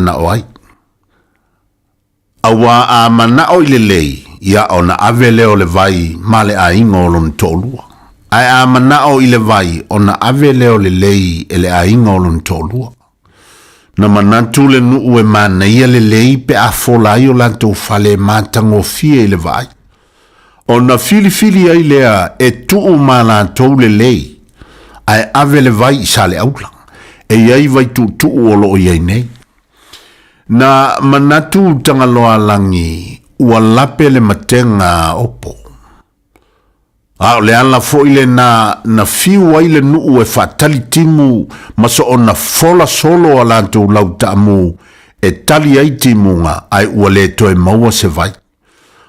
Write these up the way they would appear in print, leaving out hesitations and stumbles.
mana o ai. Awa a mana o ile lei, ia o na ave leo le vai male a ingo o lon tolua. Ai a mana o ile vai o na ave leo le lei ele a ingo o lon tolua. Na manatu le nuu e mana ia le lei pe a folai o lanto fale matango fie ile vai. O na fili ai lea e tuu malantou le lei, ai ave le vai i sale aula. E iai vai tu o lo iai nei. Na manatu tangaloa langi ua lape le matenga opo. Ao le ala fo ile na fiu ai le nuu e fatali timu maso o na fola solo alanto lauta amu e tali ai timunga ai ua le toe maua se vai.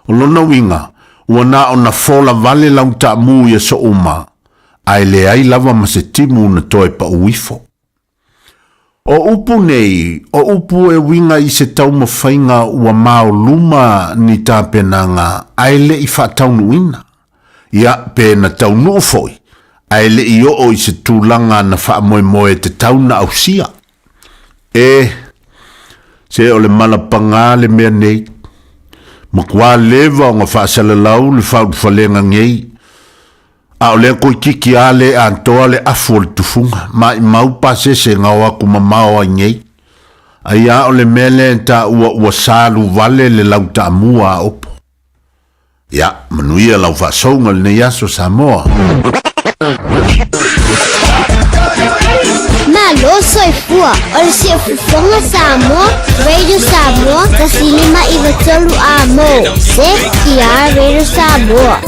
O lona winga ua na o na fola vale lauta amu ia so uma ai le ai lava ma se timu na toe pa uifo. O upu nei, o upu e winga i se tau mawhainga ua mao luma ni tā penanga ai le i whataunu ina. Ia pe na tau nuu foi, ai le i o i se tūlanga na wha moe moe te tau na au sia. Se o le malapanga le mea nei, makua lewa o nga whaasala lau le whalenga ngei, a o le koi kiki ale a antoa le afu o le tufunga, ma i mau pase se ngau aku mamao a ngei. Ai a o le mele ta ua salu vale le lauta amua a opo. Ya, manuia lau whaasonga le nei aso Samoa. Malo soy fua, o si fufonga Samoa, Radio Samoa, kasilima iwa tolu amo, se kia Radio Samoa.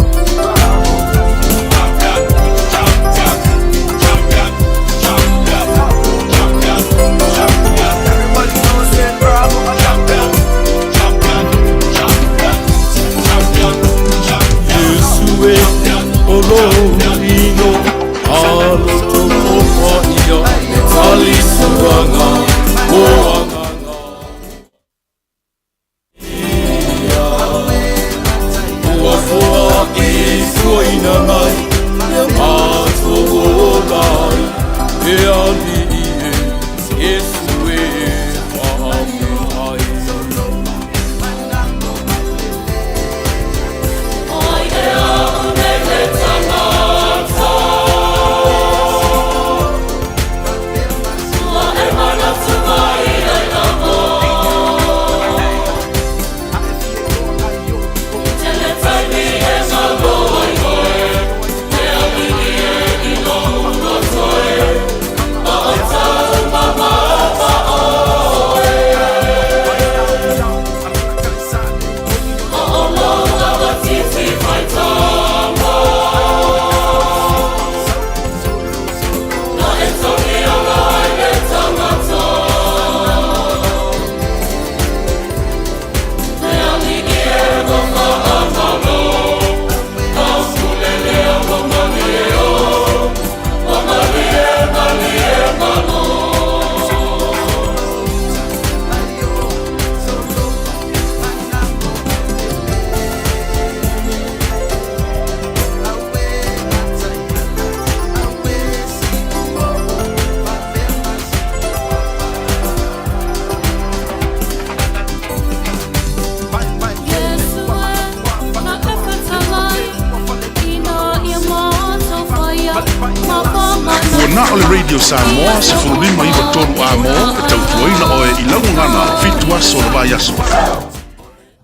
Na ole Radio Samoa se fulima iwa tolu amo e tau tuaina oe I laungana fitu aso na vai aso.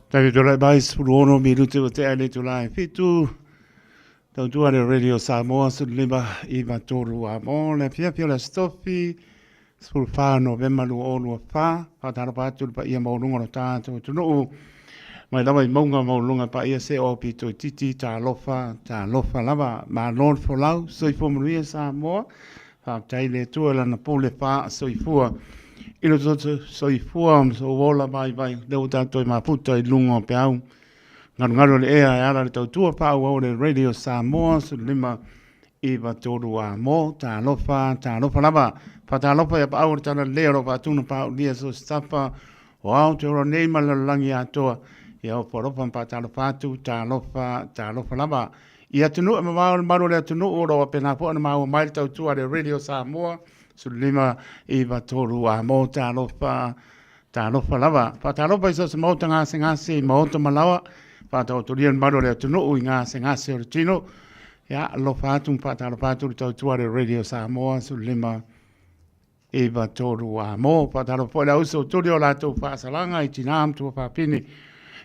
Tavi tolai mai spuruono minute o te ale tolai fitu. Tau tuare Radio Samoa se fulima iwa tolu amo le pia la stofi spulfano vemalu onu fa fatara patu pa ia maulunga no tātou tunu mai lava I maunga maulunga pa ia se o pito titi ta lofa lava ma lord for lau soifo manuia Samoa taile tuela na pole pa soifua ilo soifua so wola vai leu tātou I maputa I lungo pe au ngaru le ea e ala le tautua pa au le Radio Samoa so lima iwa tolu a mo ta lofa lava fata lofa ya pa au tana lero pa tunu pa lia so stafa o au te ora neima la langi atoa ia o poropa pa ta lofa tu ta lofa lava ia tunu ma maru le tunu oro pena po na mau mai tautua le Radio Samoa so lima iwa tolu a mo ta lofa talofa lava talofa iso se mau tanga se ngase mau to malawa tautorian maro le tunu i ngā se ngase o le tino ia alofa atu talofa atu le tautua le Radio Samoa su lima Eva toru a mo talofa le auso turi o lātou whaasalanga i tina amtua whapini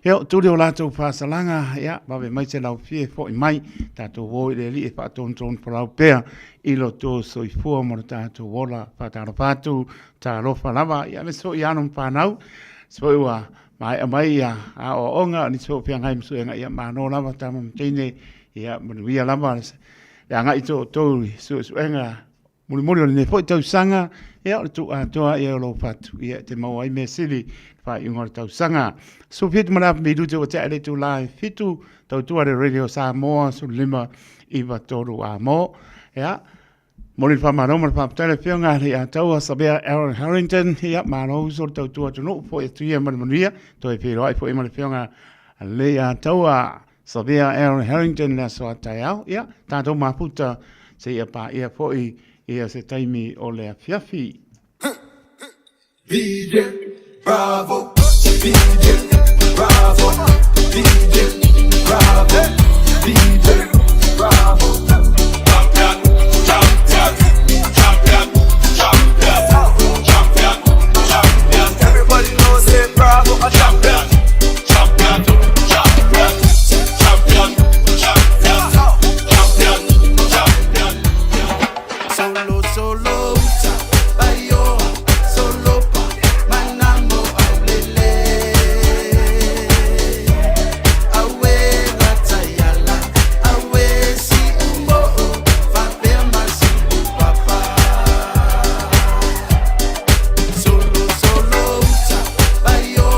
ia turi o lātou whaasalanga ia bawe mai se lau fie fo i mai tātou woi le li e whaatonton parau pea i lo tō soifua mo tātou wola talofa atu talofa lava ia me so i anum whanau so ua mai ia a o onga ni so pia ngai msu nga ia mano lava tama tine ia manuia lava ia ngai to so nga muri ne foi tau sanga ia tu a toa ia lo fatu ia te mau ai me sili fa i ngor tau sanga so fit mana me du te o te ale tu live fitu tau tu ale Radio Samoa su lima iwa toru a mo ia Mori fa maro mar fa tele fionga ri a tau sabia Aaron Harrington ia maro so tau tu no fo e tuia mar manuia to e firo ai fo e mar fionga le a tau sabia Aaron Harrington na so tau ia tanto maputa se ia pa ia fo i ia se taimi o le fiafi DJ Bravo DJ Bravo DJ Bravo DJ Bravo A champion, champion, champion, champion, champion, champion, champion. Solo, ayo, solo pa, manamo aulele. Awe latayala, awe si umbo, fapema si papa. Solo, ayo.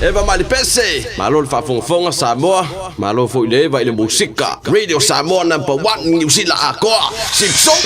Eva malipese malo fa fonga Samoa malo fo ile va ile musika Radio Samoa #1 New Zealand akoa Simpson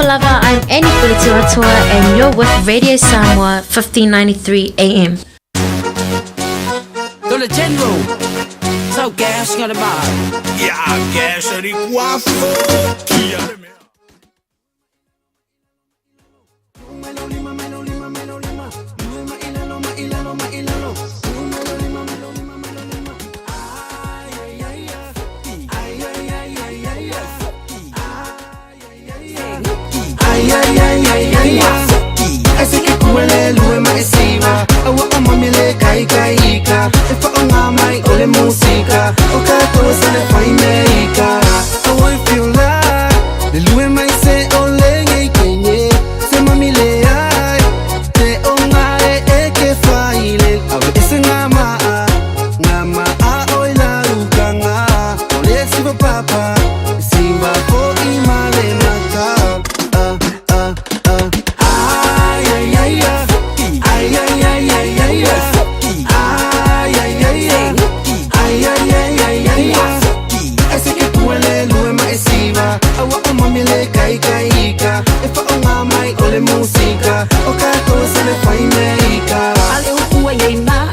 Lava, I'm Annie Pulituatua and you're with Radio Samoa 1593 AM. To the general, so gas got a bar. Yeah, gas are the Ese que kuele lue maesiva awa amamile kai kaika efa onga mai ole musika oka to se le faineika awa feel like the lue mai se ole ngai kenye se mamile ai te onga e ke faile awa ese ngama a oila ukanga ole siva papa siva ko imale maka música o caco se le fai meika Ale ukua yeina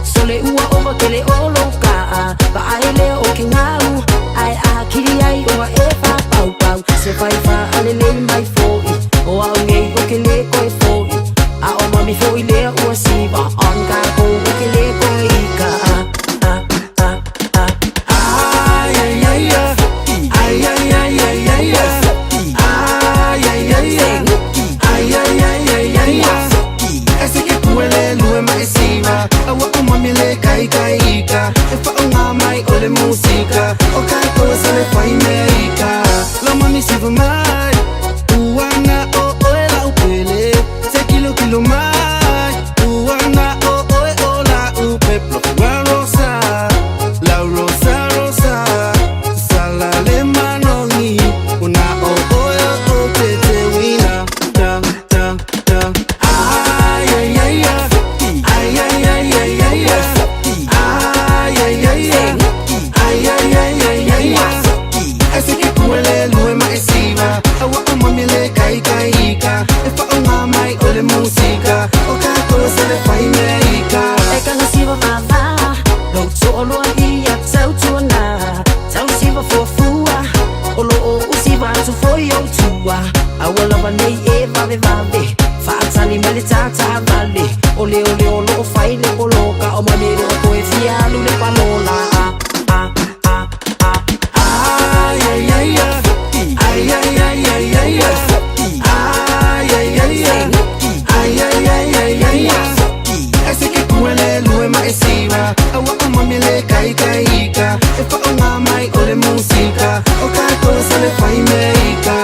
sole ua o tele o loka ba ale o kingalu ai a kiri ai o e fa pau pau se fai fa ale le mai foi o a ngei o ke le ko foi a o mami foi le o siva on ka ko o ke le ko ika kaika efa onga mai ole música o caco se le fai meika la mami siva mai uanga o la upele se kilo mai uanga o la upeplo la rosa sala le manoni una o te wina da ese que kuele lue maesiva awa amamile kaika efa onga mai ole música o caco se le fai meika eka na siva mava lo solo ia tau tuna tau siva fofua o lo o usiva tu foi o tua awala vanei e vave fatani mele tata vale ole o lo fai le coloca o mamiro ko e fialu le palola ese que kuele lue maesiva awa amamile kaika efa onga mai ole música o caco se le fai meika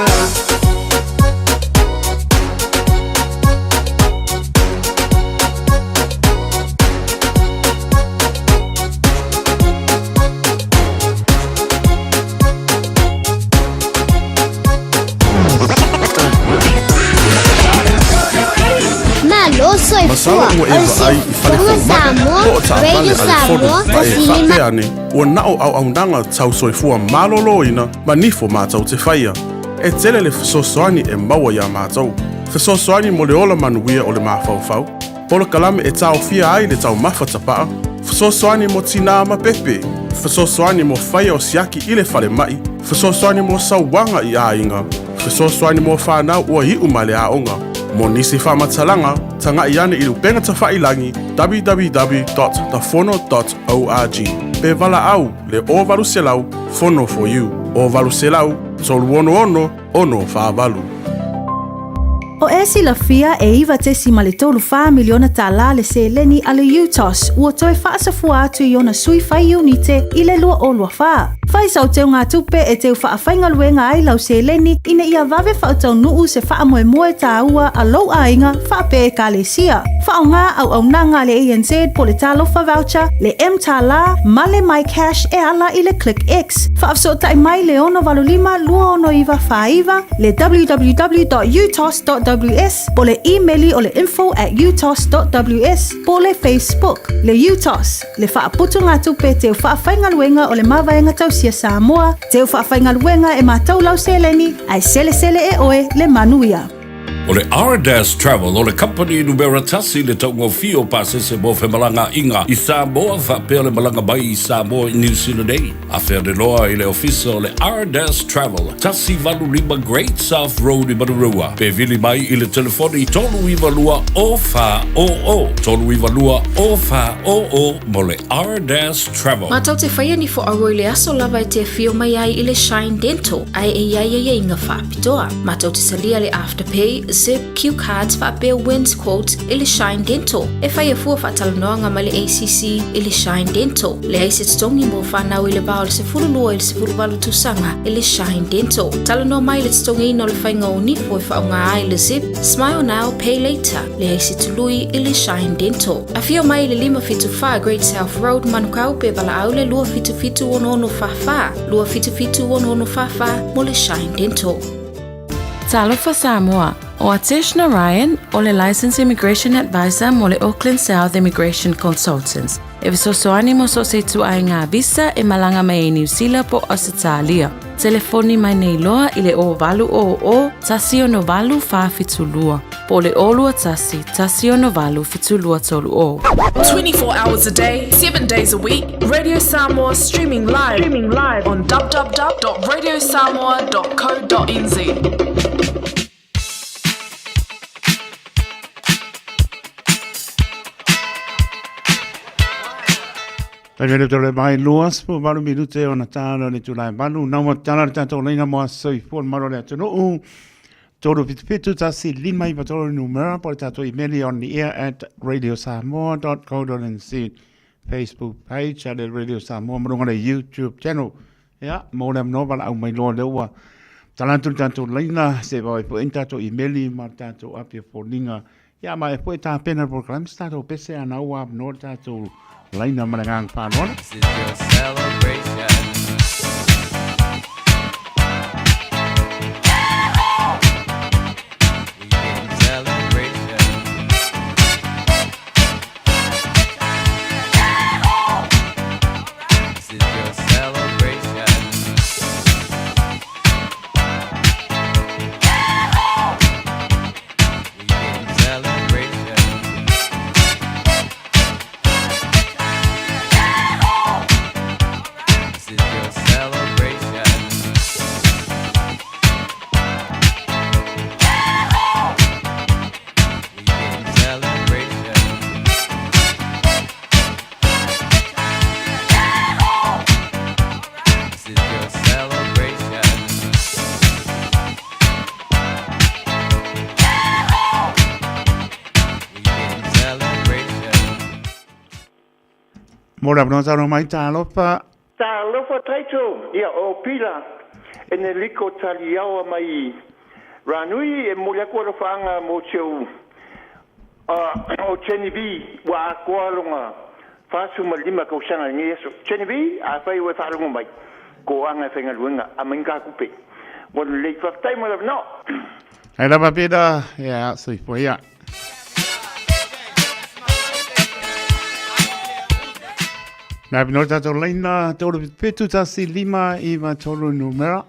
Malo soy fua, Fonga Samoa, Radio Samoa, Tasilima. ane ua nao au nanga tau soifua maloloina ma nifo mātou te whaia. E tele le fesosoani e maua ia mātou. Fesosoani mo le ola manuia o le mawhauwhau. Polo kalame e tau fia ai le tau mawhatapaa. Fesosoani mo tina ma pepe. Fesosoani mo whaia o siaki i le whale mai. Fesosoani mo sauwanga i a inga. Fesosoani mo whanau ua hiu ma le aonga. Mo nisi whamatalanga, tanga i ane i lupenga ta whailangi www.thefono.org. Pe vala au, le o valu selau, fono for you. O valu selau, tolu ono whaavalu. O e sila fia e iwa te si ma le tolu wha miliona tala le se leni a le UTOS ua toe whaasafua atu i ona sui whai unite i le lua o lua wha. Whai sau teo ngā tupe e teo wha whainga luenga ai lau se leni ina ia vave wha tau nuu se wha moe moe tā ua a lau ainga wha pe e ka le sia. Wha o ngā au nanga le ANZ po le talofa voucher, le M tala, ma le My Cash e ala i le Click X. Wha afso tai mai le ono valulima lua ono iwa wha iwa, le www.utos.ws, po le emaili o le info@utos.ws, po le Facebook, le UTOS, le wha aputu ngā tupe teo wha whainga luenga o le mawaenga tau Malaysia Samoa, te whawhaingaluenga e mātou lau seleni, ai sele e oe le manuia. O le R-Dash Travel, o le company numera tasi le taungo fio pasese mo fe malanga inga i Samoa whapea le malanga bai i Samoa i New Zealand ei. A whea de loa i le ofisa o le R-Dash Travel, tasi valu lima Great South Road i Marurua. Pe vili mai i le telefoni tolu iwa lua o wha o o. Tolu iwa lua o wha o o mo le R-Dash Travel. Mātau te whaia ni fo aroi le aso lava e te fio mai ai i le Shine Dental, ai e iai inga whaapitoa. Mātau te salia le Afterpay, Zip, Q Cards, whaapea Wins Quotes, i le Shine Dental. E whaia fua whaatalanoanga ma le ACC i le Shine Dental. Le aise tongi mo whanau i le bao le se fululua i le se fuluwalu tusanga i le Shine Dental. Talanoa mai le tongi ino le whainga o nifo i whaunga ai le Zip, Smile Now, Pay Later, le aise tului i le Shine Dental. A fio mai le 575 Great South Road, manukau pe bala au le lua fitu ono whawha. Lua fitu ono whawha mo le Shine Dental. Talofa Samoa. O Atish Narayan, o le Licensed Immigration Advisor mo le Auckland South Immigration Consultants. E visosoani mo so se tu ai ngā visa e malanga mai e New Zealand po Australia. Telefoni mai nei loa i le o valu o tasi o no valu whawhitulua. Po le olua tasi o no valu fitulua tolu o. 24 hours a day, 7 days a week, Radio Samoa streaming live on www.radiosamoa.co.nz. Pagare tole mai luas po balu minute ona tala le tulai balu na mo tala tanto leina mo soi for maro le tano todo pitu tasi lima i patoro numero por tato email on the air at radiosamoa.co.nz Facebook page at Radio Samoa mo ngale YouTube channel ya mo le no bala au mai lo le wa tala tanto leina se vai po entato email ma tato apia for linga ya ma e po ta pena program stato pese ana wa no tato Laina Marangang Panon. This is your celebration. Mora bronzaro mai talofa. Talofa taito ia o pila ene liko taliawa mai ranui e molia ko fanga mo cheu o chenibi wa kwalunga fasu malima ko sanga ngeso chenibi a fai we falunga mai ko anga fenga luenga amenga kupe mo le fa tai mo no ai la papeda ya soi foi ya Na binota to leina to pitu tasi lima I ma tolu numera.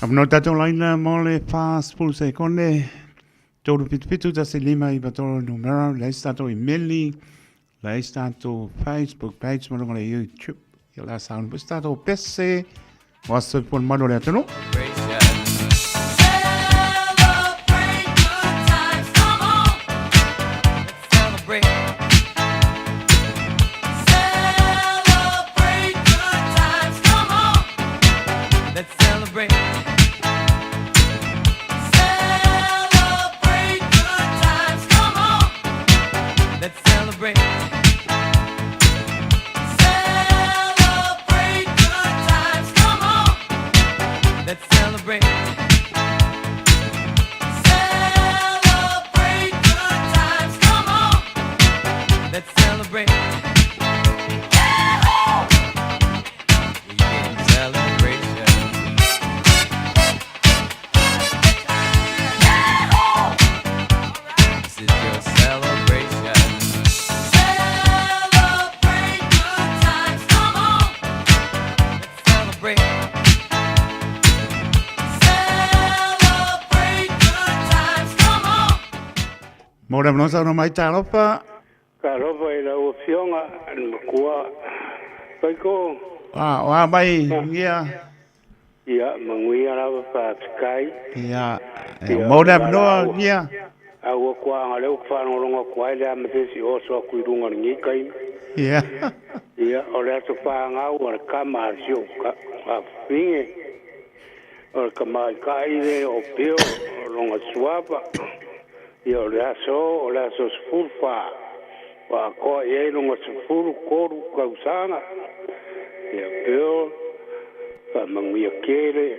Kamno tato laina mole fast full se kone. Tolu pitu ta se lima I batoro numero. Lai stato emaili. Lai stato Facebook page malonga le YouTube. Ia la sound. Stato pese. Waso pon malo le atono. Mora mnosa no mai taropa. Taropa I la opcionga kua paiko. Wa mai ngia. Ia manguia la pa sky. Ia. Mora no ngia. Awa kwa ngale kwa ngolonga kwa ile amesi oso kuidunga ngi kai. Ia. Ia ole to pa nga wa kama sio ka finge. O kama kai le o pio longa suapa. Ia o le aso sfurfa wa ko e lunga sfuru koru kausanga ia peo ka mangia kere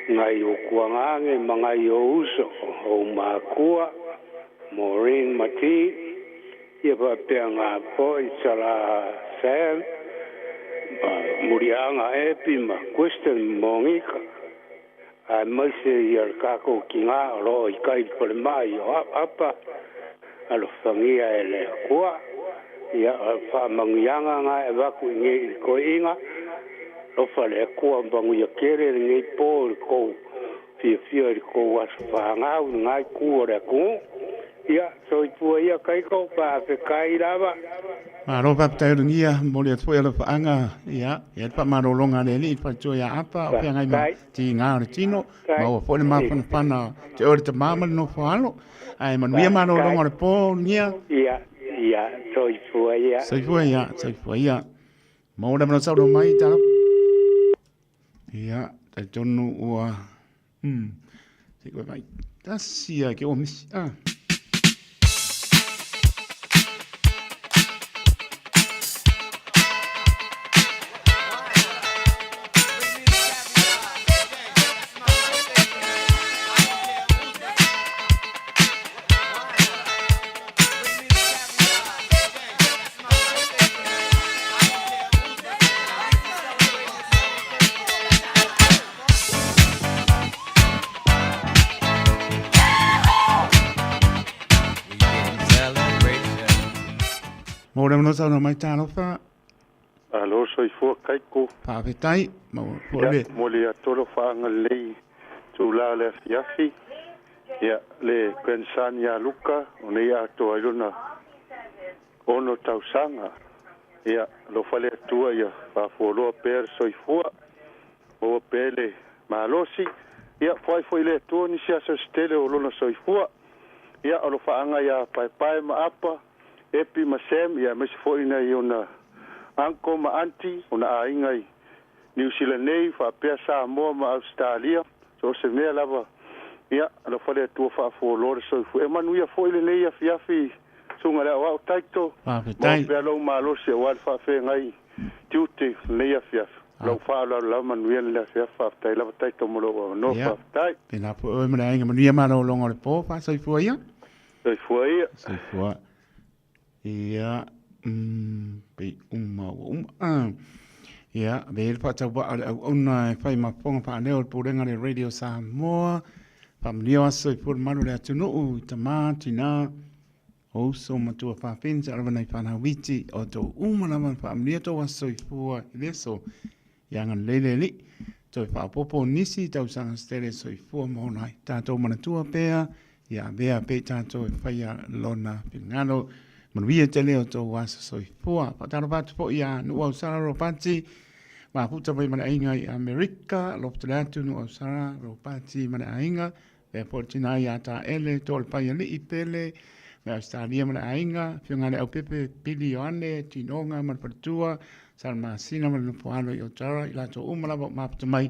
ngai o kuangange mangai o uso o makua Maureen Mati ia pa peanga po I sala Sam murianga epi ma question mongika a maise ia kako kinga ro I kai por mai apa alo fangia ele kwa ia fa mangianga nga e vaku nge ko inga lo fale kwa bangu ia kere nge po ko fia ko was fa nga ngai ku ore ku ia so tu ia kai ko pa fe kai lava Maro pa tauringia mole atu ele fa anga ia e pa maro longa le li pa to ia apa o ngai ma ti nga o tino ma o fo le ma pana te ore te mama no falo ai man via maro longa le po nia ia so ia ma ora no sa do mai ta ia te tonu ua se ko vai tasia ke o mis Mora no sa no mai tano fa. Alo so I fo kai ko. Pa vetai, ma mo le atoro fa ngalei tu la le fiafi. Ya le pensania Luka ona ia to ilona. Ono tausanga. Ya lo fale tua ia fa folo per so I fo. O pele malosi. Ya foi le tu ni sia so stele o lona so I fo. Ya lo fa anga ya pai ma apa. Epi masem ia mesi foi na iona anko ma anti ona aingai New Zealand nei fa pe Samoa ma Australia so se me lava ia lo fale tu fa fo lor so fu e manu ia foi le nei afi sunga la wa taito ma pe lo malo se wa fa fe ngai tuti nei afi lo fa la manu ia le afi fa tai la taito mo lo no fa tai pena po me la inga manu ia ma lo longo le po fa so fu ia ia pe ia be pa ta wa ona fai ma ponga pa ne o purenga le radio Samoa famlia so por manu le atu no tamatina o so matua fa pensa ala nei fa na witi o to uma na man famlia to so fu leso Yangan lele li. Toi whapopo nisi tau sanga stele soi fua monai. Tātou manatua pēa, ia bea pē tātou e whaia lona pingano. Manuia te leo tō wasa soi fua. Pataro patu po ia nu au sara ro pati. Ma puta pai mana inga i Amerika. Lopta leatu nu au sara ro pati mana inga. Pea portina ia tā ele tōle pai ali i pele. Me Australia mana ainga. Whiungare au pepe pili o ane. Tinonga mana patua. Sara masina mana lupo alo i o tara. I lato umalawa maputa mai.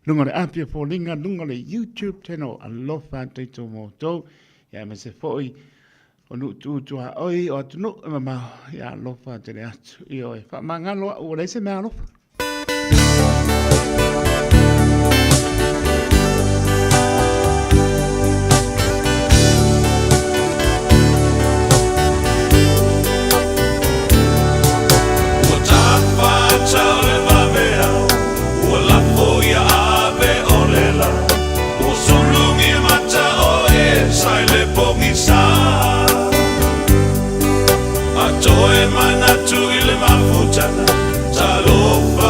Lunga le apia fōlinga. Lunga le YouTube teno alofa teito mō tō. Ia me se fōi. O nu tu ha oi o tunu ma ya lofa te le atu i oi fa mangalo o le se me alofa o tapa tale va vea o la foia ave olela o solungi mata o e sai le pongi sa Toe manatu ile mafutana, talofa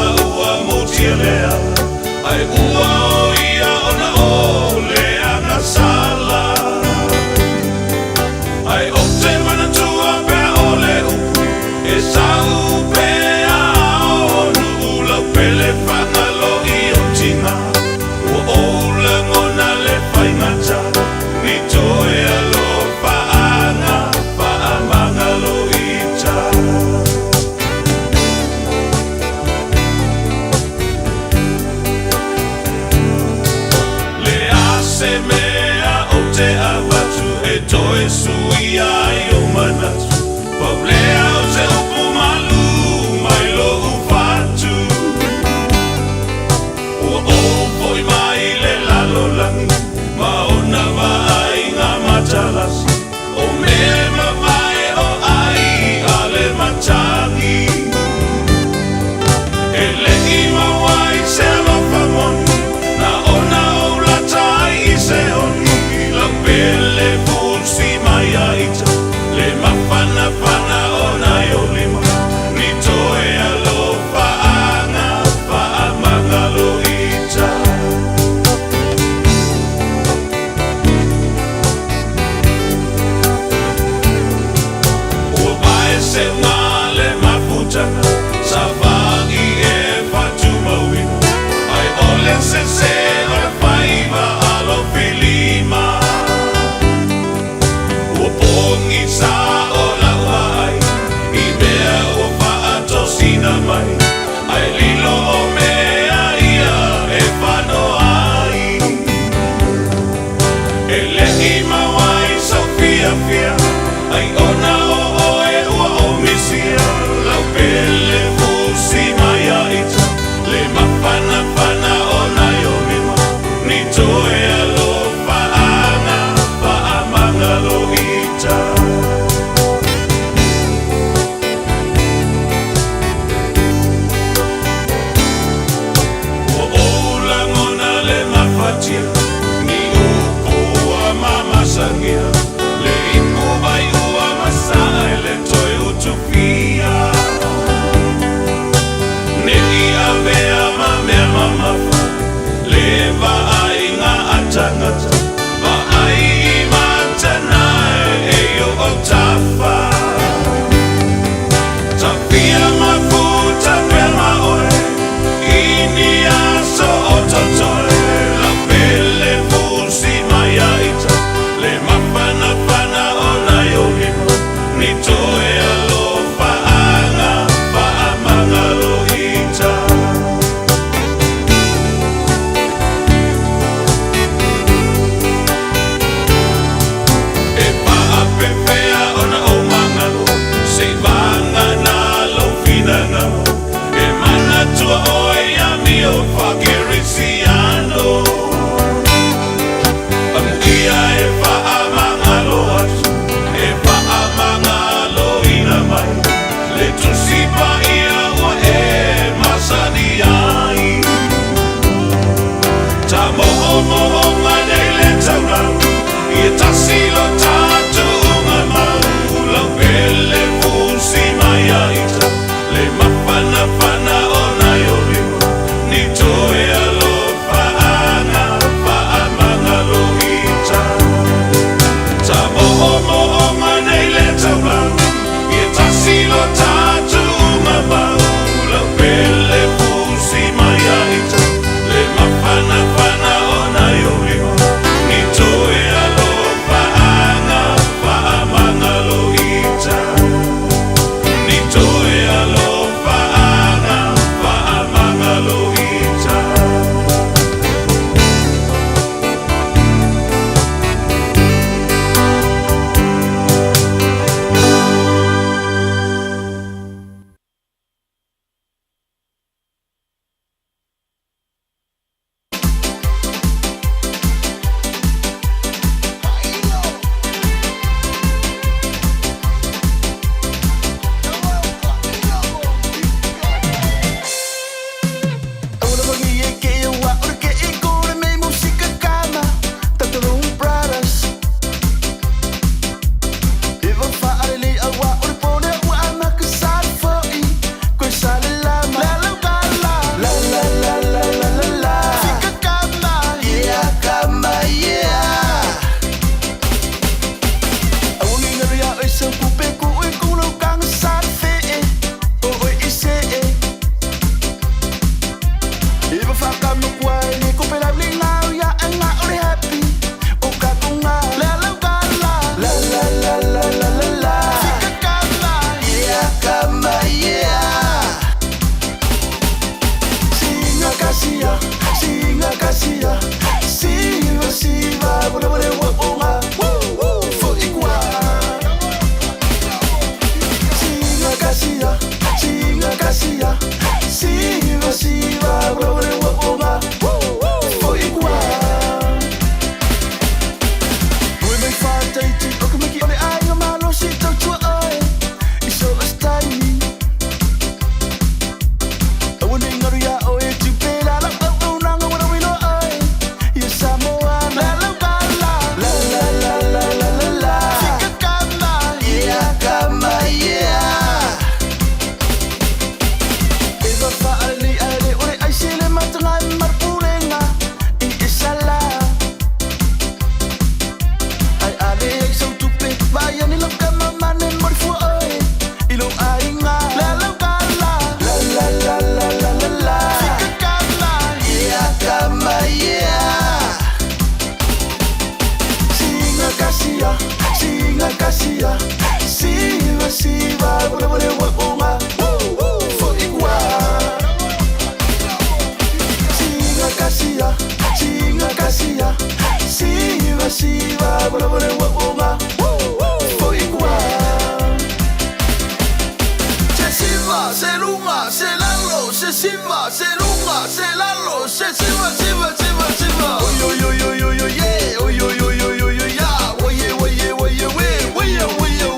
Siva, se lunga, se lalo, se siva, siva, siva, siva. Oy, oy, oy, oy, oy, oy, yeah. Oy, oy, oy, oy, oy, oy, yeah. Oye, oye, oye, oye, oye,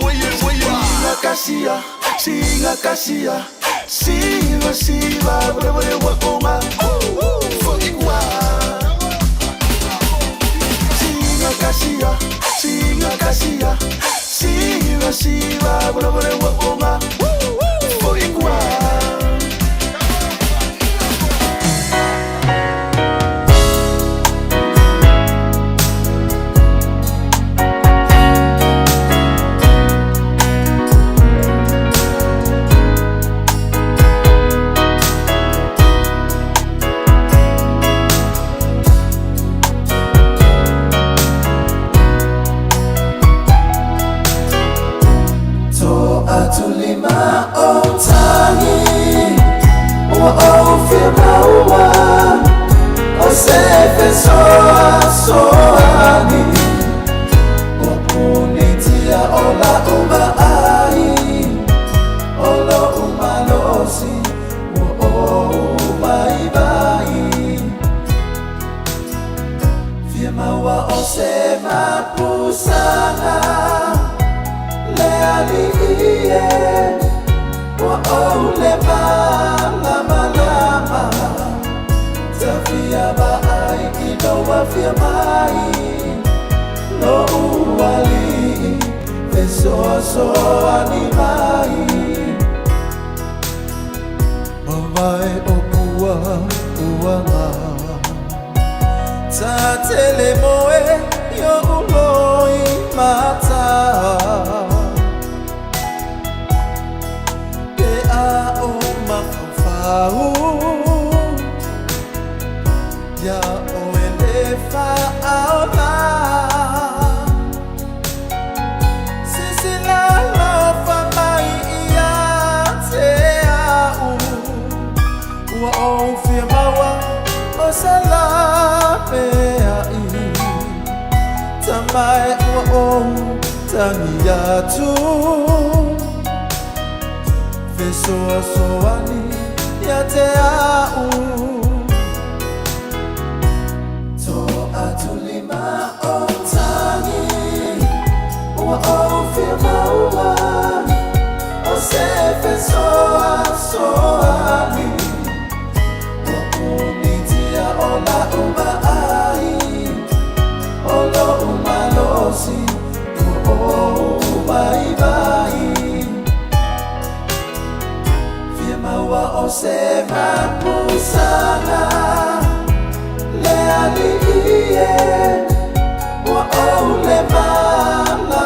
oye, oye. Singa kasia, siva, siva, breve, wakonga. Fucking wa. Singa kasia, siva, siva, breve, wakonga. Fucking wa. Tulima otani ofema osefe soani opunitia ola ai ola umalosi bai fiema wa osema pusana Lealiye wa ole lama Tafia baai ino wa fia mai Lo uwali Fesoso animai Mawai opua uanga Tatele moe yo uloi mata Ya oelefa aola Sisi la lofa mai ia te au Ua ofia mawa o salapea i Tamai ua o tangi atu Fesoa soani ya te au To atulima o tangi Ua ofia maua O se fesoa soani Ua unitia ola ai Olo umalosi bai Wa osema pusana Lealiye Wa ole lama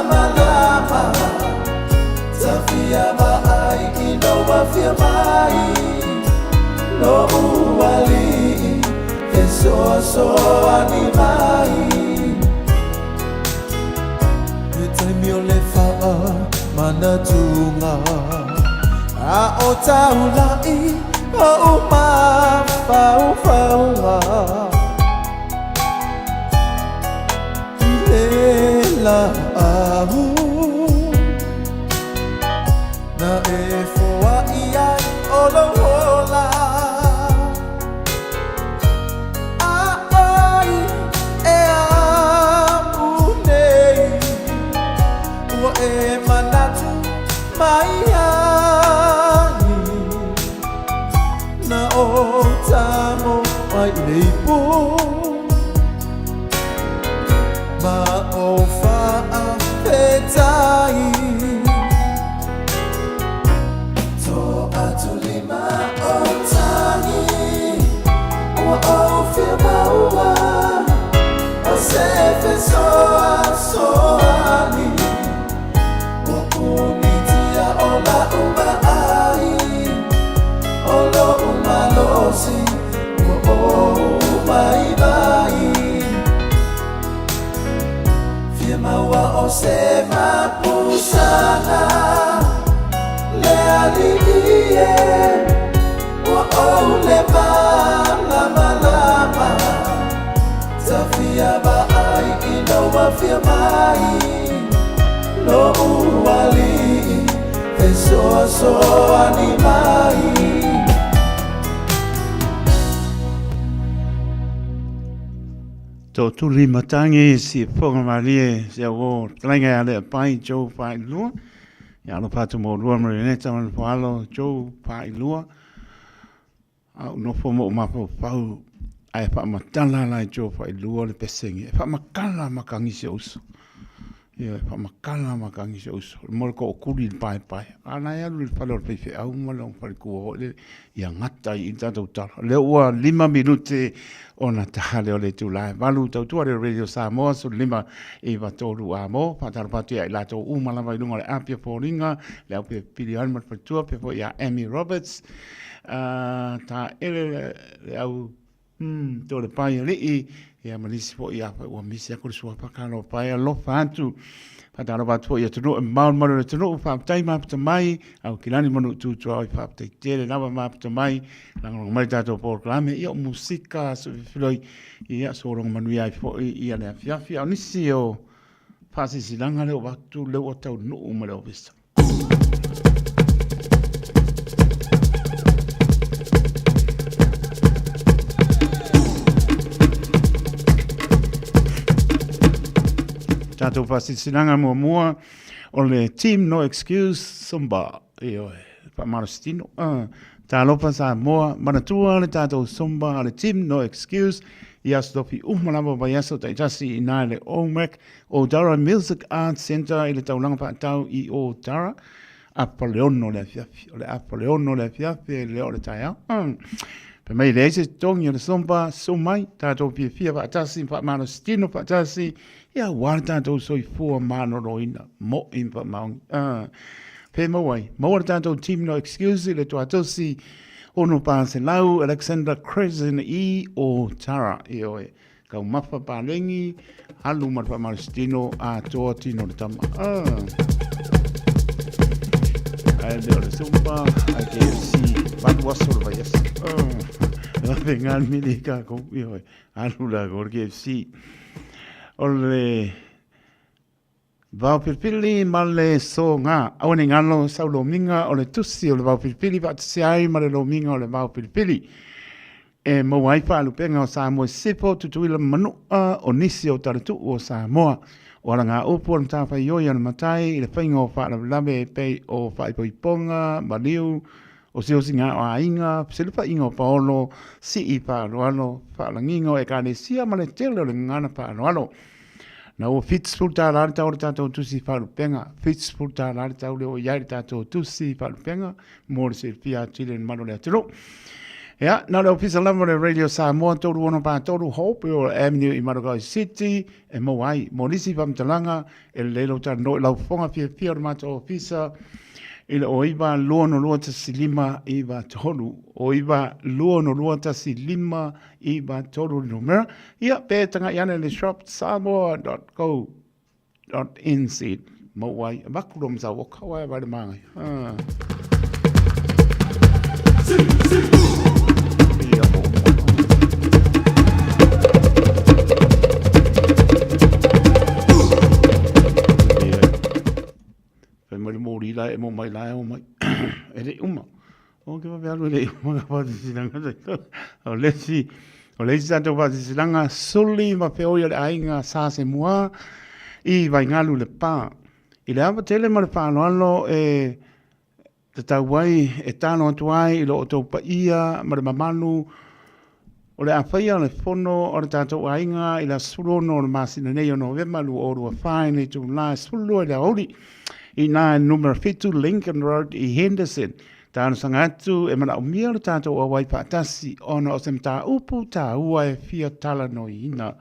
Tafia baai ino wa fia mai Lo uwali Fesoso animai Vitamio le faa manatunga A o taulai o uma fau Lela ahu Na e foa iai o lo hola A oi e amunei Ua e manatu mai Na o tamo ai leipo Ma o faa petai To atulima o tangi Ua o fia maua O sefe soani Ua unitia ola ai Olo umalosi bai Fiema wa osema pusana Lealiye Wa ole lama Tafia baai ino wa fia mai Lo uwali Fesoso animai to tuli matangi si fonga marie se o tlenga ale pai jo pai lua ya no patu mo lua mo ne taman falo jo pai lua au no fo mo ma fo pau ai fa matala la jo pai lua le pesengi fa makala makangi se uso ia fa makala makangi se uso mo ko kuli pai pai ana ya lu falo pe fe au mo lo fa ko le ya ngata i tato tal le ua 5 minute ona tahale o le tūlai. Walu tau tua le Radio Samoa so 5 e watoru a mo. Patara patu ia i lato umalawa i lunga le apia pōringa. Le au pe pili anmat patua pe po ia Amy Roberts. Ta ele le au tō le pai alii. Ia malisi po ia pa ua misi ako le sua pakalo pai alofa atu. Patara patu ia tunu e maun manu le tunu whaaptai mapita mai. Au kilani manu tūtua i whaaptai tere nawa mapita mai. Langarong mai tātou pōrklame, ia o musika, so whiwhiroi, ia sorong manu iai fo ia lea fiafi, au nisi o whasisi langa leo watu leo o tau nuu ma leo vista. Tātou whasisi langa mua o le team No Excuse Sumba, io Marastino, Talopa Samoa, Manatua, le tātou Sumba, le team No Excuse, ia stopi umalama vai aso taitasi i nai le OMAC, o Dara Music Arts Center, i le taulanga pātau i o Dara, Apaleono le fiafi, o le Apaleono le fiafi, le o le taia. Pe mai le eise tongi o le Sumba, so mai, tātou pia fia pātasi, pa Marastino pātasi, ia wāna tātou soi fua mano roina, mo impa maungi. Pe mawai, maua tātou team No Excuse, le tuatosi ono pāse lau, Alexander Crescent i o Tara, i oe. Kau mapa pālengi, halu marpa maristino, a toa tino le tama. Ai leo le Sumba, ai KFC, manu aso le vai asa. Vengan mili ka kou, i oe. Halu la kore KFC. Ole... Vau pilipili ma le so ngā. Awane ngano sau lo minga o le tusi o le vau pilipili pa tisi ai ma le lo minga o le vau pilipili. E mawaipa alupenga o Samoa sipo tutuila manua o nisi o taratu o Samoa. O ala ngā upu o mtawha i oi ana matai i le whainga o whaalawe pei o whaipoiponga, maliu, o siosi ngā o ainga, silupa inga o paolo, si i whaaloalo, whaalangingo e kāne sia ma le tele o le ngana whaaloalo. Na o fitsful tā rāri tau le tātou tusi whalupenga. Fitsful tā rāri tau le o iai le tātou tusi whalupenga. Mōre se pia tile ni mano le atiro. Ea, nā leo pisa lama le Radio Samoa toru ono pātoru Hope o Avenue i Maragai City. E mo ai, mo nisi pamtalanga. E leilo tā no lau fonga pia o mātou pisa. Ila o iwa lua no lua tasi 5 iwa tolu. O iwa lua no lua tasi 5 iwa tolu numera. Ia pētanga iana le shop samoa.co.nz. Mawai, makurom sa wakawai wale mangai. Ia mo. Mai mori la e mo mai la o mai e le uma o ke va velo le uma va disilanga o le tanto va disilanga soli ma pe o le ainga sa se mua i vai ngalu le pa i le ava tele ma le pa no e te tauai e tano atuai i lo to pa ia ma le mamanu o le afaya le fono o le tanto ainga i la sulono o le masina nei o november lu o lu fine to la sulo le ori i nā numero 5 Lincoln Road i Henderson. Tāna sangatu e mana o mia le tātou a wai pātasi ona o sem tā upu tā ua e fia tala no ina.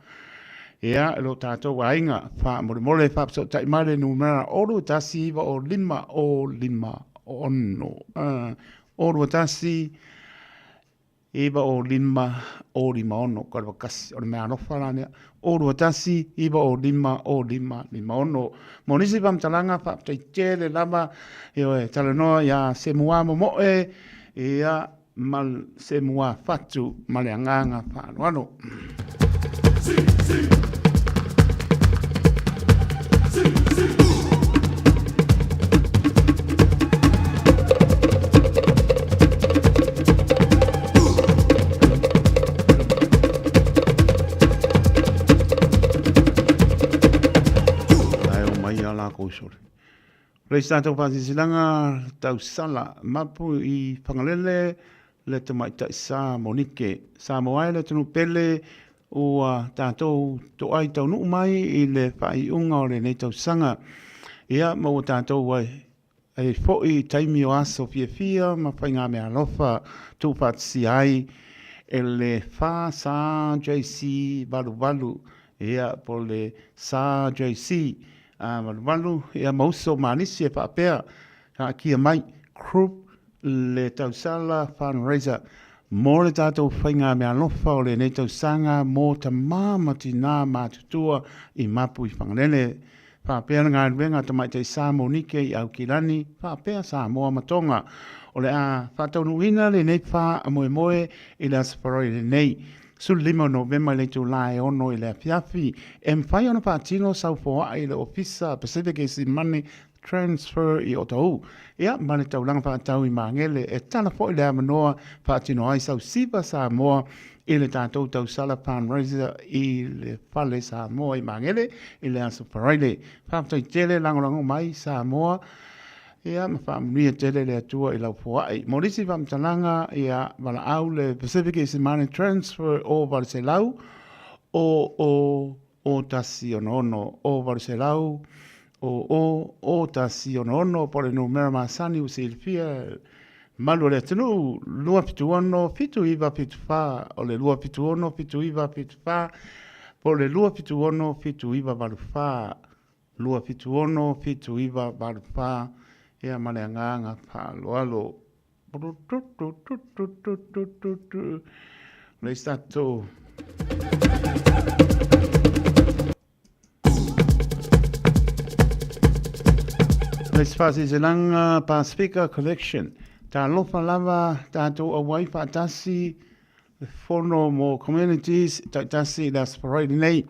Ea, e lo tātou a inga wha mole whapso tai mare numera oru tasi iwa o 5 o ono. Oru tasi iwa o 5 o 5 ono. Kore wakasi, o le mea anofa rānea. Oru tasi iwa o 5 o 5 ono. Monisi pamtalanga whaptai tere lama e talanoa ia Samoa momoe ia mal Samoa fatu male anganga whaanoano. Rei tātou pāsisilanga tau sala mapu I whangalele le te mai tai sā monike. Sā moai le tunu pele ua tātou to ai tau nuu mai I le whai unga o le nei tau sanga. Ia mau tātou wai e fōi taimi o aso fia ma whai ngā mea lofa tūpatsi ai e le whā sā JC balu ia po le sā JC balu ia mauso manisi e whaapea ka kia mai group le tausala fundraiser mō le tātou whai ngā mea lofa o le nei tausanga mō ta māmati nā mātutua I mapu I whanganele whaapea ngā ruenga ta mai te sā monike I au kilani whaapea sā moa matonga o le a whātaunuina le nei whā a moe I le asparoi le nei Sulu lima November le tu lai ono I le afiafi e mwhai ona whaatino sau fōa I le ofisa Pacific Easy Money Transfer I Otau. Ia, mane taulanga whaatau I mangele e tala fo I le amanoa whaatino ai sau siva Samoa I le tātou tau sala fundraiser I le whale Samoa I mangele I le asparoi whaatai tele langolango mai Samoa ia ma whaamria tele le atua I lau fuai. Morisi whaamtalanga ia wala au le Pacific Easy Money Transfer o Varselau o tasi ono o Varselau o tasi ono po le numera masani u silfia malu le tenu lua pitu ono fitu iwa pitu wha o le lua pitu ono fitu iwa pitu wha po le lua pitu ono fitu iwa balu wha lua pitu ono fitu iwa balu wha ia male nganga pa loalo le stato le spasi zelanga Pacifica collection ta lofa lava tato awai pa tasi fono mo communities ta tasi das parade nei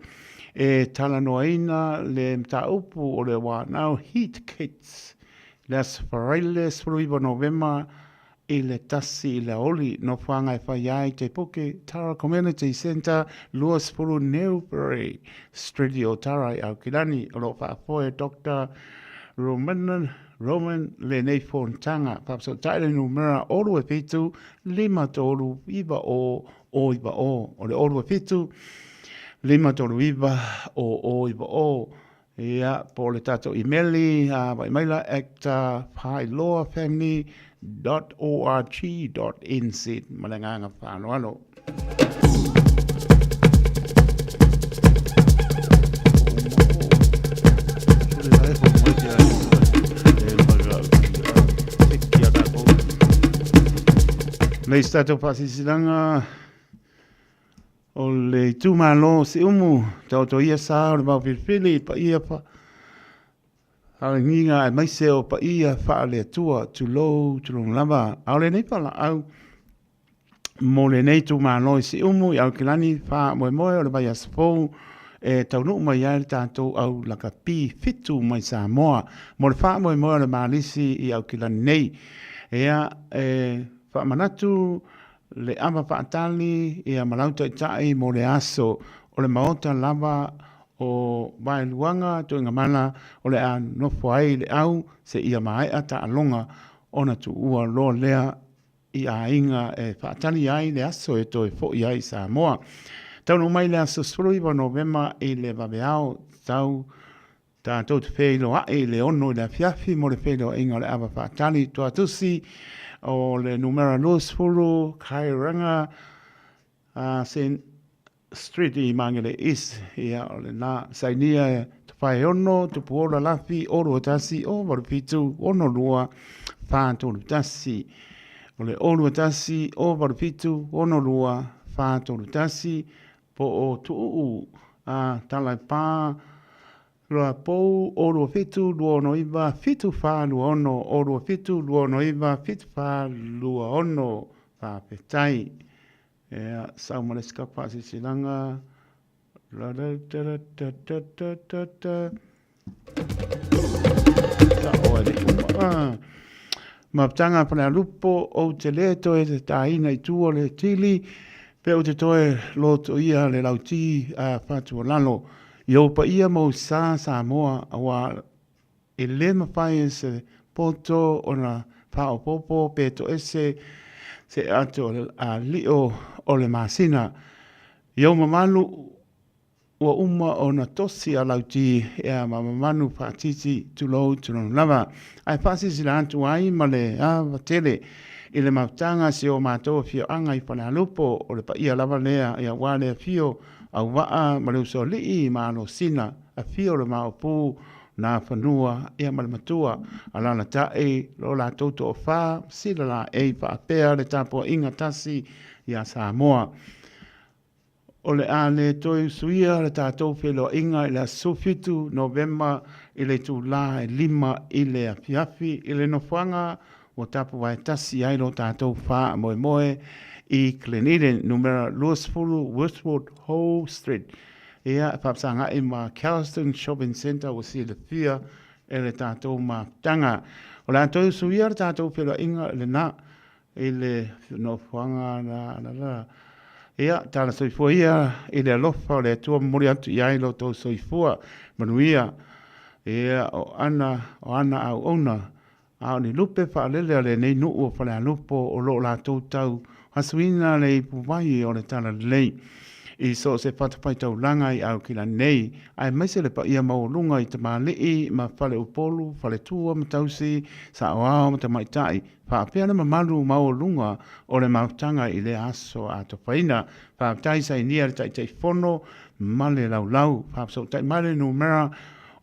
e talanoina le mtaupu o le wa now heat kits Las Farailes Fruiva November I le tasi I le oli no whanga I whaiai te poke Tara Community Centre Luas Furu Newbury Street o Tara I Aukirani o lo whaafoe Dr. Roman le nei fontanga papso taile numera olu e fitu lima tolu iwa o iwa o le olu e fitu lima tolu iwa o iwa o Ia, po le tato imeli, vai maila acta pailoafamily.org.nz, malanganga whanoalo. Nei stato pasisilanga o le tūmalo se umu tauto ia sa o le mau whirwhili pa ia pa ale nginga e maise o pa ia wha le atua tu lou tu long lava au le nei pala au mo le nei tūmalo se umu i au kilani wha moe moe o le vai asfou e taunu mai ai tātou au laka pi fitu mai Samoa mo le wha moe moe o le malisi i au kilani nei ea wha manatu le ama whaatali i a malauta I tai mo le aso o le maota lava o vai luanga tu inga mana o le a nofo ai le au se ia mai ata alonga ona tu ua lo lea I a inga e whaatali ai le aso e toi fo I ai Samoa. Tau no mai le aso Fruiva November I le vaveao tau tātou te whelo ai le ono I le fiafi mo le whelo inga le awa whaatali tua tusi o le numera los fulu Kairanga St. Street I mangele is ia o le na sainia te whae ono te puola lafi oro tasi o warupitu ono lua whātolu tasi o le oro tasi o warupitu ono lua whātolu tasi po o tuu talai pā Loa pou oro fitu luono iwa fitu wha luono oro fitu luono iwa fitu wha luono wha petai. Ea sau maleska pasi silanga. Maptanga pana lupo o te leto e te taina I tua le tili pe o te toe loto ia le lauti a whatua lalo. Yo pa ia mo sa Samoa awa e le mawhai se poto o na whao popo pe to ese se ato a lio o le masina. Iau mamalu ua uma o na tosi a lauti e a mamamanu whaatiti tulou tulou lava. Ai pasi sila antu ai ma le vatele i le mautanga se o mātou fio anga i pana lupo o le pa ia lava lea i a wale a fio au waa ma le uso lii ma alo sina a fio le maopu na whanua ia ma le matua a lana tae lo la toto o wha sila la e pa apea le tapo inga tasi i a Samoa. O le a le toi suia le tātou whelo inga i le sofitu November i le tū la e 5 i le afiafi i le nofanga o tapu vai tasi ai lo tātou wha moe moe i Gleneden numera Louisville Westwood Hall Street. Ia papsanga i ma Carlston Shopping Center o si le fia e le tātou ma tanga. O le a toi suia le tātou whelo inga le na i le nofanga la. Ia, tala soifua ia, i le alofa o le atua mori atu iai lo tau soifua, manuia, ia o ana au ona, au ni lupe whaalele a le nei nuu o whale alupo o lo la tau hasuina le i puwai o le tala lei. I so se whatapai tau langa i au kila nei, ai maise le pa ia maulunga i te maalii, ma whale upolu, whale tua, ma tausi, sa oao, ma te maitai, whaapea na mamalu maulunga o le mautanga i le aso a topaina, whaapai sa inia le tai fono, male lau, whaapsau tai male numera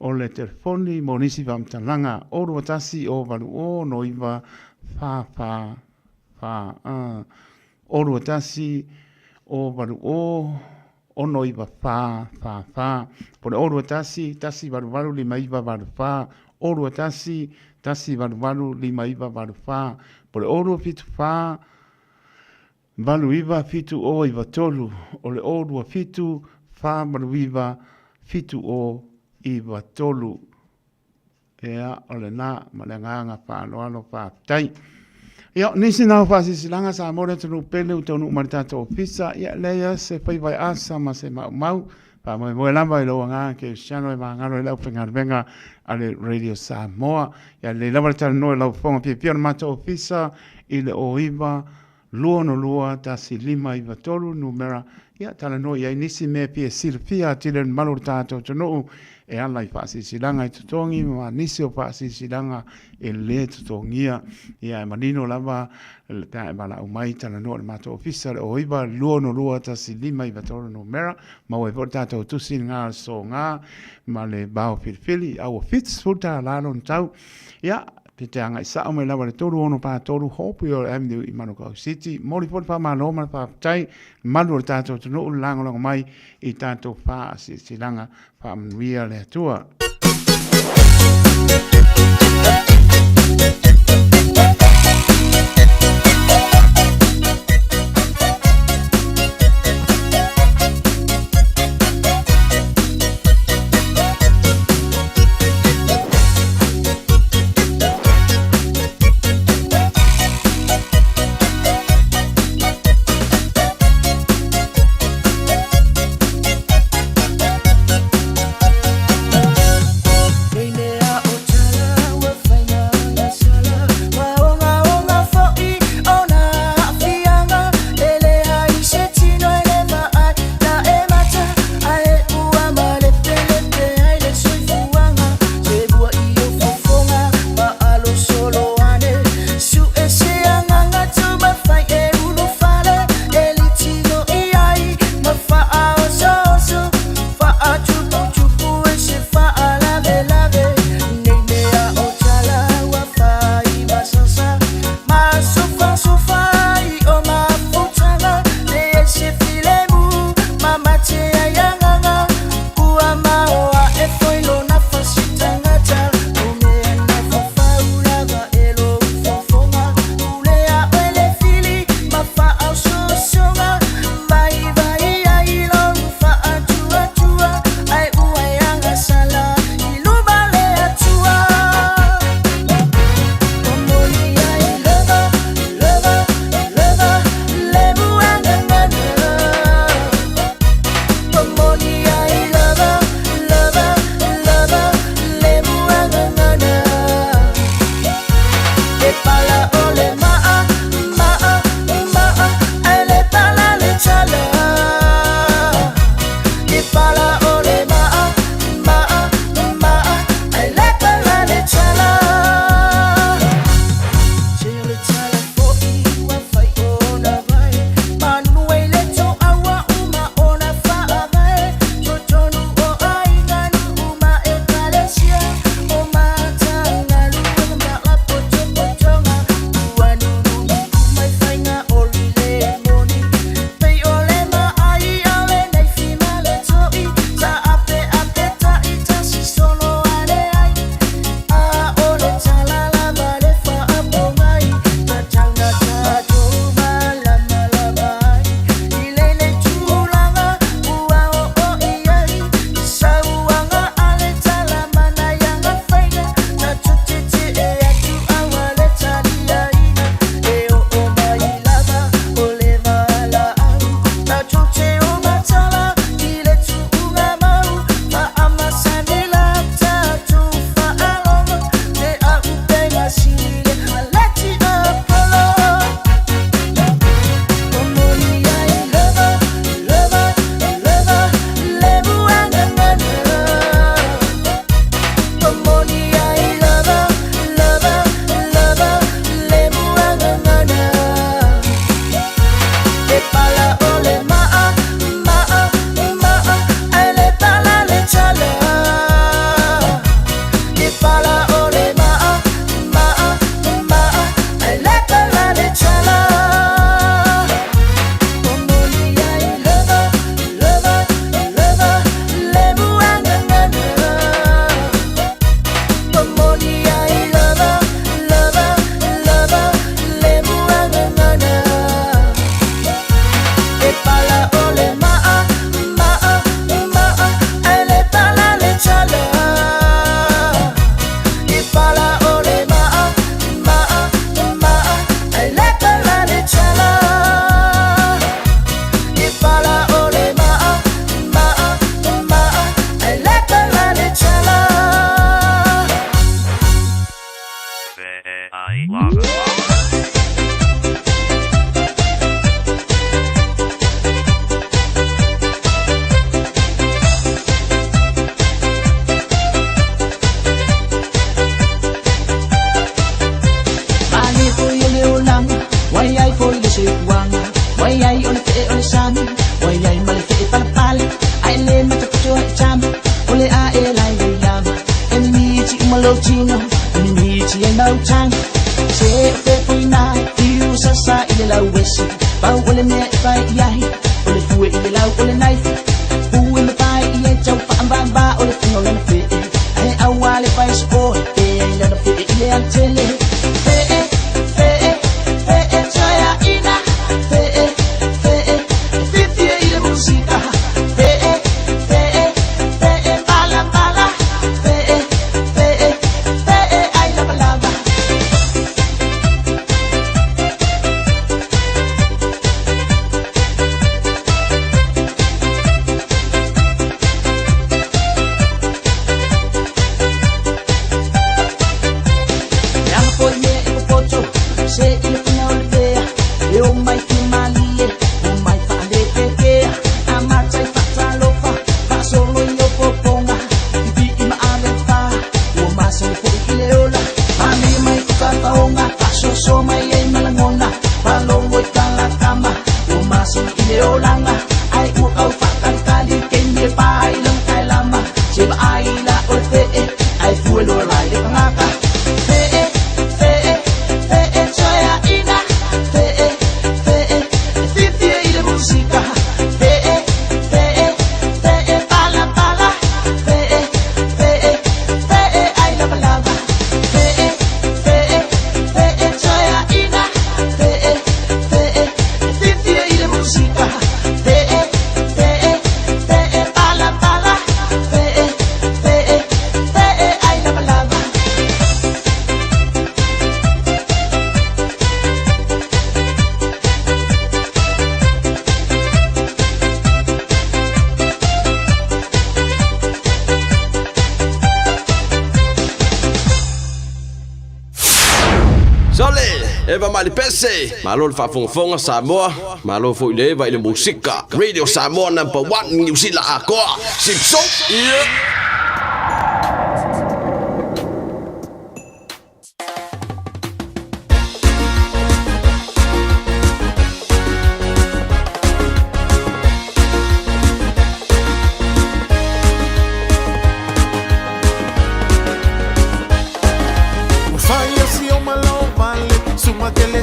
o le telefoni, monisi whamtalanga, o ruatasi o valu o noiva, o ruatasi, o varu o no iwa wha. Pone orua tasi varu lima iwa varu wha. Orua tasi varu lima iwa varu wha. Pone orua fitu wha, valu iwa fitu o iwa tolu. Ole orua fitu wha varu iwa fitu o iwa tolu. Ea ole na malenganga wha alo wha tai. Ia, nisi nao whasisilanga sa amore tunu pele u taunu umaritato ofisa. Ia, leia se whaiwai asa ma se mau. Pa moe lamba i loa ngā ke siano e maangaro i lau whengarwenga ale Radio Samoa. Ia, le lava le tala noe lau whonga pia na mata ofisa i le o iwa lua no lua tasi 5 iwa tolu numera. Ia, tala noe ia nisi me pia silpia tile malu tato tunu e ala i whaasisilanga i tutongi, ma nisi o whaasisilanga e le tutongia. Ia e manino lava, le tae mala umai tala noa le mato ofisa le o iwa lua no lua tasi 5 iwa tolu no mera, ma ue por tato tusi ngā so ngā, ma le bao filifili, au fits futa lalo ntau. Ia, pite anga i sao mai lava le toru ono pa toru hopu o Avenue i Manukau City. Mori fori pa malo ma pa tai malu o tato tunu lango mai i tato pa silanga pa mnuia le atua. ai laga. Mani foi ele ulang, wai ai foi le sekuang, wai ai on te on san, wai ai male te pal, ai le mata kucho cham, ole a e lai lama, eni chi malo chino, eni chi e mau chang, se te foi na, tiu sa sa ile la wesi, pau ole me fai ai, ole fue ile la ole nai, fue me fai ie chau fa amba ole fino le fe, ai awale fai so, e ai la fe ile antele. Eva Malipese, malo le whafongafonga Samoa, malo fo ile eva ile musika. Radio Samoa #1 New Zealand akoa. Sipso,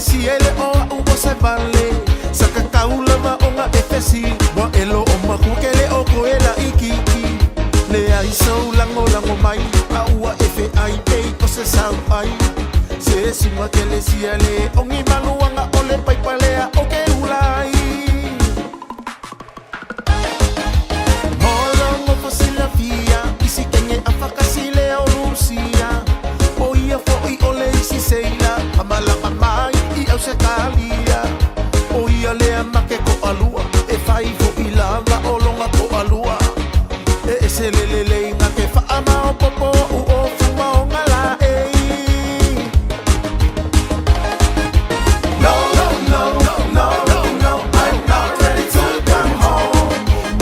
si ele o ubo se vale saka kaula va onga efesi wa elo o makukele o koela ikiki le ai so lango mai aua efe ai pei o se sau ai se suma kele si ele ongi maluanga ole pai palea o ke ulai molo mo fasila fia isi kenge afaka sile o rusia o ia fo I ole isi seila amala amai au se kalia o ia lea make ko alua e fai fo I lava o longa ko alua e se lelele inga ke fa ama o popo u o fuma o ngala e no, I'm not ready to come home.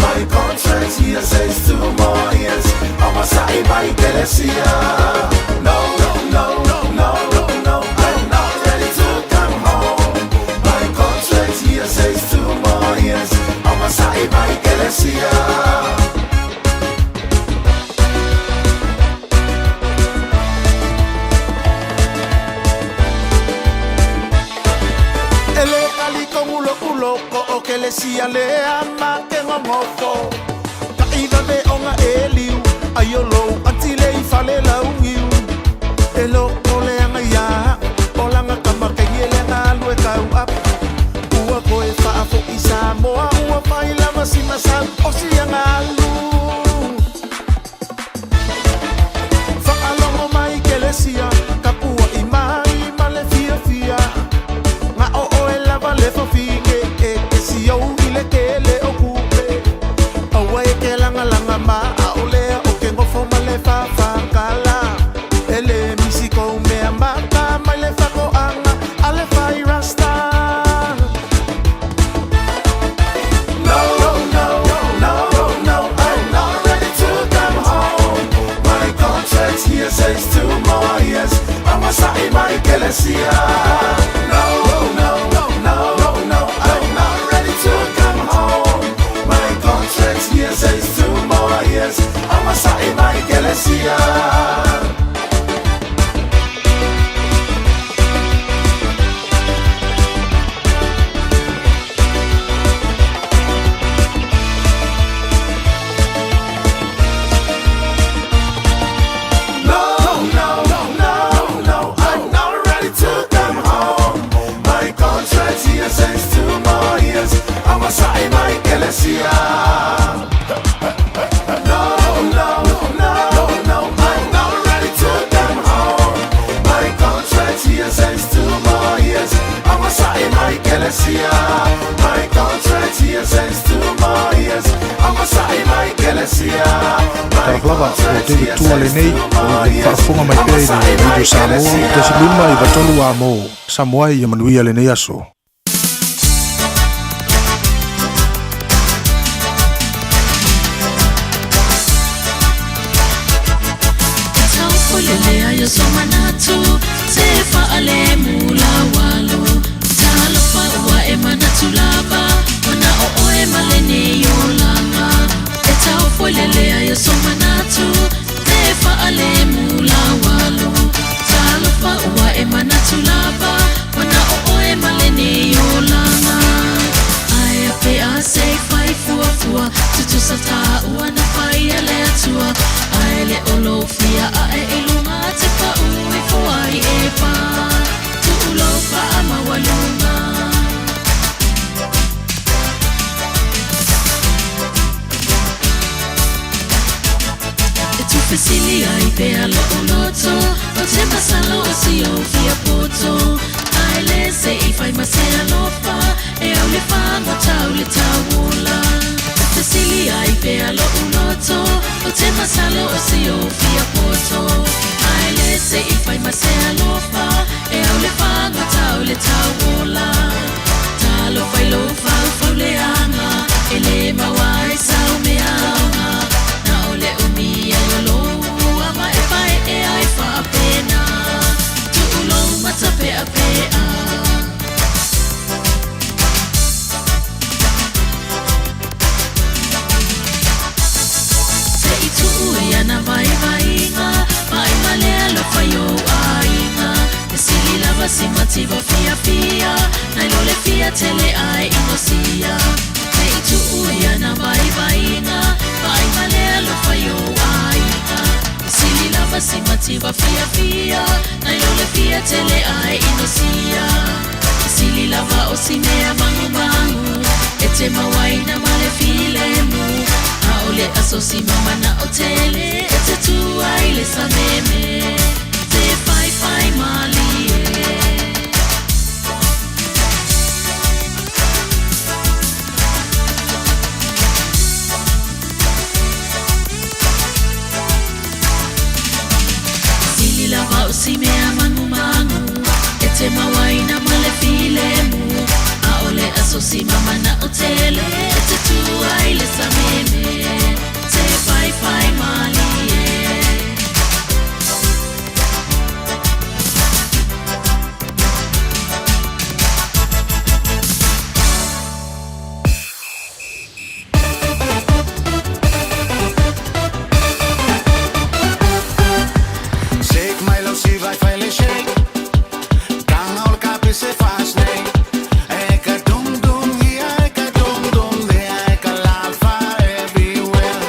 My contract here says 2 more years. I'm a sai by Galacia. No, I'm not ready to come home. My contract here says 2 more years. I'm a sai by Galacia. Que le sia le ama que ngomofo ka iva me onga eliu ayolo antile ifale la uiu elo ole anga ya olanga kama ke yele na lue ka up ua ko e fa fo isa moa ua fa ila masima sa osianga lu fa alongo mai que le sia kapua imai male fia fia ma o ela vale fo fike si yo ile kele okupe awa ke langa ma aole o ke ngofo male fa kala ele misiko Kelesia. My contract here sends to my ears. I'm a side my Kelesia. My contract here sends to my ears. Whaafonga mai pēi ni Radio Samoa, te silima I watolu a mō. Samoa I manuia le nei aso. Lelea yo somanatu Sefa ale mula walo Talofa ua emanatu lava Wana o emalene yo langa Eta ofo lelea yo somanatu Sefa ale mula walo Talofa ua emanatu lava Wana o emalene yo langa Aya pe a se fai fua fua Tutu sata ua na fai ale atua Aile olo fia a e ilunga te pa ui fuai e pa Tu ulo pa ama walunga E tu fesili ai pe alo oloto O te masalo o si o fia poto Aile se I fai mase alofa E au le fango tau le tawula Fesili ai pe alo uloto O te masalo o si o fia poto Aile se I fai mase alofa E au le fango tau le tawula Talo fai lo fau fau le anga E le mawai sau me anga Na o le umia yo lo Ama e fai e ai fa a pena Tu ulo mata pe a pea Na vai vainga, vai malea lo fayo ainga. E sili lava si mativa fia fia, na ilole fia tele ai inosia. E itu uia na vai vainga, vai malea lo fayo ainga. E sili lava si mativa fia fia, na ilole fia tele ai inosia. E sili lava o si mea mangu mangu, e te mawai na male filemu. Aole asosi mama na otele Ete tu aile sa meme Te fai fai malie Sili lava o si mea mangu mangu Ete mawaina male filemu Aole asosi mama na otele Ete tu aile sa meme Te fai fai malie Shake my love, si vai fai le shake Kanga ol kapi se fast nei Eka dum dum, ia eka dum dum Dea eka lalfa everywhere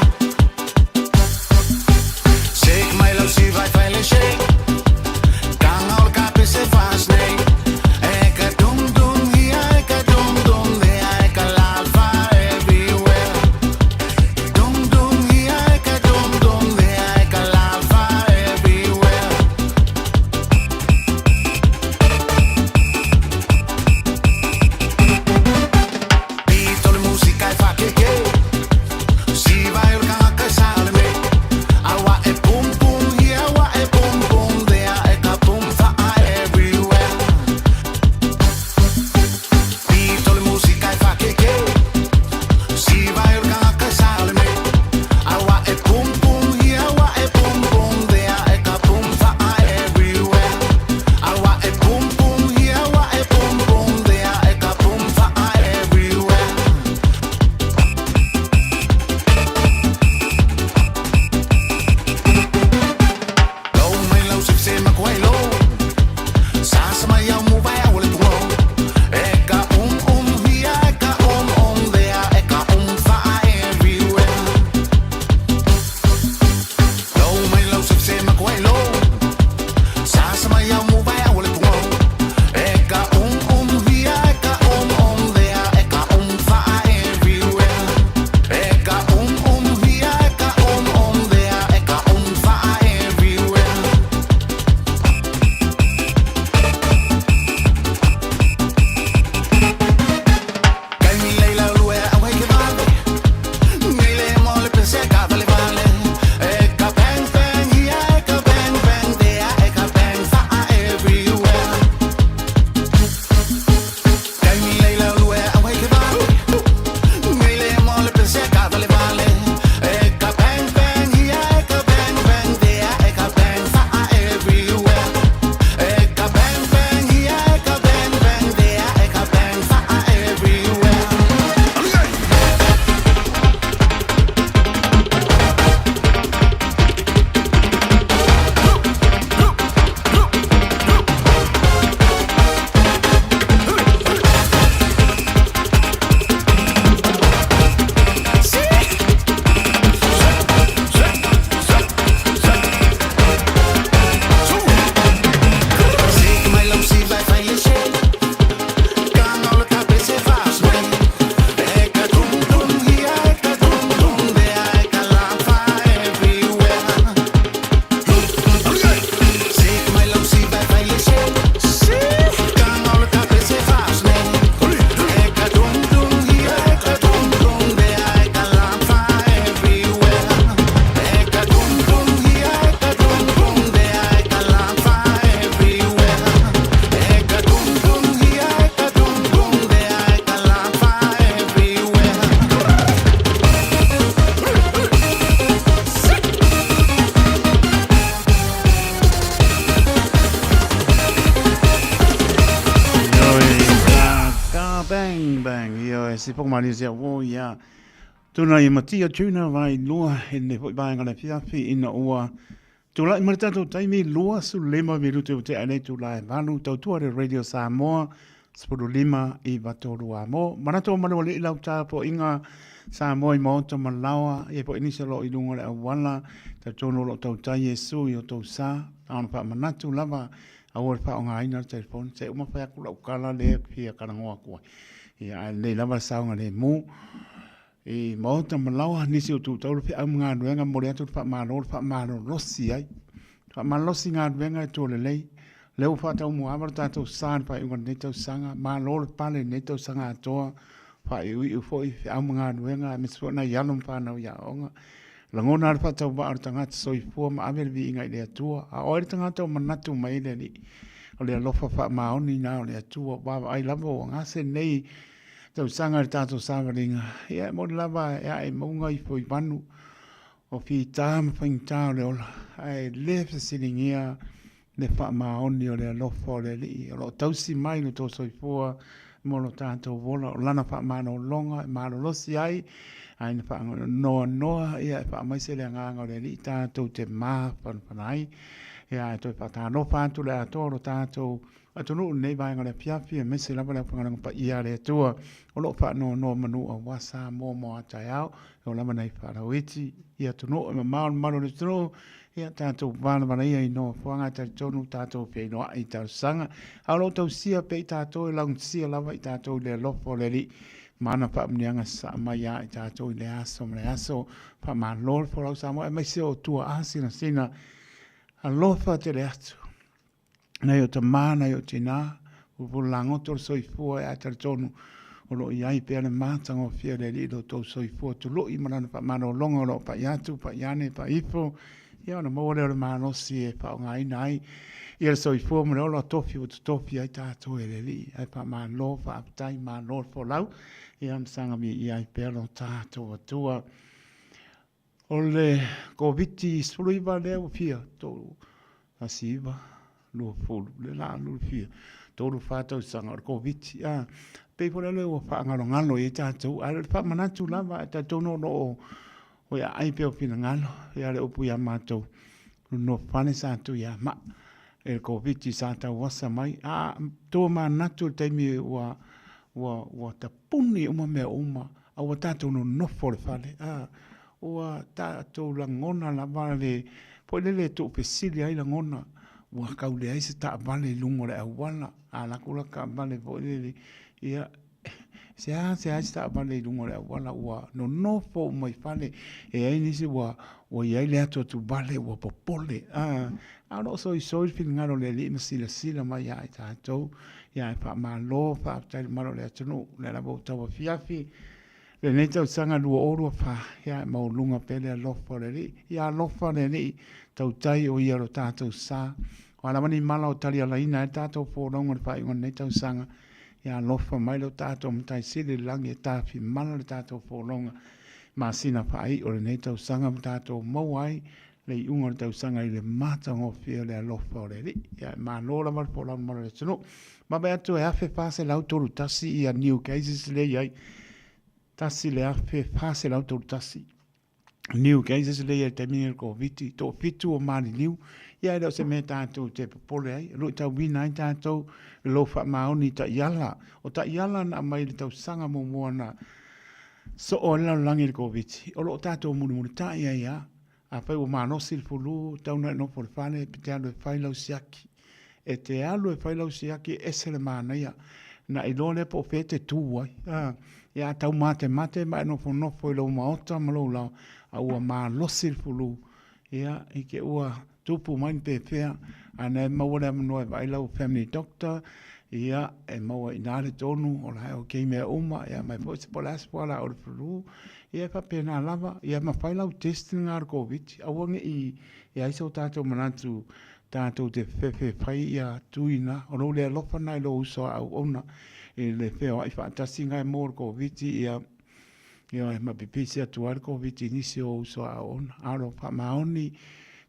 bang bang io e si pomani sia wo ya tuna i matia tuna vai lua e ne foi vai ngana fiafi ina ua tu lai marita tu taimi lua su lema miru te ane tu lai valu tau tua de Radio Samoa spuru lima i vatoru a mo manato manu le lau ta po inga Samoa i maoto malawa e po inisa lo i lunga le awala ta tono lo tau tai Yesu i o tau sa auna pa manatu lava awal pa o ngaina telefon se uma pa ku lau kala le pia kana ngoa ko ia le lava saunga le mu e maota malawa nisi o tu tau pe am nga nuenga mo le tu pa malo losi ai pa malosi nga nuenga to le lei le u fa tau mo amar ta tu san pa ingon ne tau sanga malo pa le ne tau sanga to pa i fo i am nga nuenga mi so na yalum pa na ya onga langona fa tau ba tanga so i fo ma aver vi inga le tua a o tanga tau manatu mai le ni o le lofa fa ma oni na o le tua ba ai lavo nga se nei tau sanga tato savaringa ia mo lava ia e maunga i foi manu o fi tam fain tau le ola ai le fasilingia le fa ma oni o le lofa le li o lo tausi mai no to soifua mo lo tato vola o lana fa ma no longa ma lo losi ai ai na fa no ia fa mai se le nganga le li tato te ma panai ia to fa ta no fa tu le ato lo tato atunu nei vai ngale piafi me se lava le pangana pa ia le tua o lo fa no manu a wasa mo atayao o lava nei fa la witi ia tunu ma le tunu ia tato vana vana ia no fanga ta tonu tato pe no ai ta sanga a lo tau sia pe tato e lang sia lava i tato le lofo le li mana pa mnianga sa mai ai tato le aso pa ma lol fo la sa mo e se o tua asina sina a lofa te le atu na yo te mana yo te nā, upo langotor soifua e atar tonu, o lo iai pēne mātanga o fia le li lo tau soifua, tu lo i marana pa mano longa o lo pa iatu, pa iane, pa ifo, ia ona maua leo le manosi e pa o ngai nai, ia le soifua mre o lo tofi o tu tofi ai tātou e le li, ai pa malo, pa aptai, malo fo lau, ia ona sanga mi iai pēne o tātou atua, o le koviti suluiva leo fia, tolu, asiva, lua fulu, le la lua fia. Tolu whātau sanga o COVID. Pei pora leo o whaangaro ngalo e tātou. A le whamanatu lava e tātou no o ia aipeo pina ngalo. Ia le upu ia mātou. No whane sātou ia ma. E COVID sātou wasa mai. Tō mānatu teimi ua ta puni uma mea uma. A ua tātou no nofo le whale. Ua tātou la ngona lava le. Po le tō pesili ai la ngona. Ua kau le aise ta vale lungo le awala a la kula ka vale po le ia se aise ta vale lungo le awala ua no fo mai fale e ai nisi ua ia le ato tu vale ua popole a no so fin ngaro le li sila mai ai ta to ia fa malo fa ta malo le atunu le la bo tawa fiafi le nei tau sanga lua orua fa ia mau lunga pele lofa le li ia lofa le li tau tai o ia lo tātou sa o ala mani mala o tali ala ina e tātou fōronga le whaingon nei tau sanga ia lofa mai lo tātou mtai sili langi e tāwhi mala le tātou fōronga ma sina whai o le nei tau sanga tātou mauai le iunga le tau sanga i le mata ngofia le lofa o le li ia ma lola mal fōronga mara le tunu ma bea tu e awhi whase lau toru tasi ia new cases le iai tasi le awhi whase lau toru tasi New cases le ia te minga COVID, tō fitu o mani liu, ia ero se me tātou te popole ai, roi tau wina ai tātou, lo wha maoni ta iala, o ta iala na mai le tau sanga mo mua na, so o lau langi le COVID, o lo tātou muni ta ia, a whai o manosi le fulu, tau na no por fane, pe te alu e whai lau siaki, e te alu e whai lau siaki, ese le mana ia, na i lole po fete tu ai, ia tau mate, ma nofo i lau maota, ma lau lau, a ua ma losil fulu ia i ke ua tupu mai pe fea ana maua le manoa vai lau family doctor ia e maua inare tonu o la o ke me uma ia mai po se polas pola o fulu ia pa pena lava ia ma fai lau testing ar covid a ua i ia iso tato manatu tato te fefe fai ia tuina o no le lofa nai lo uso au ona e le feo ai fa tasinga e mor covid ia ia ma pipisi atu ar COVID inisio uso a on aro pa maoni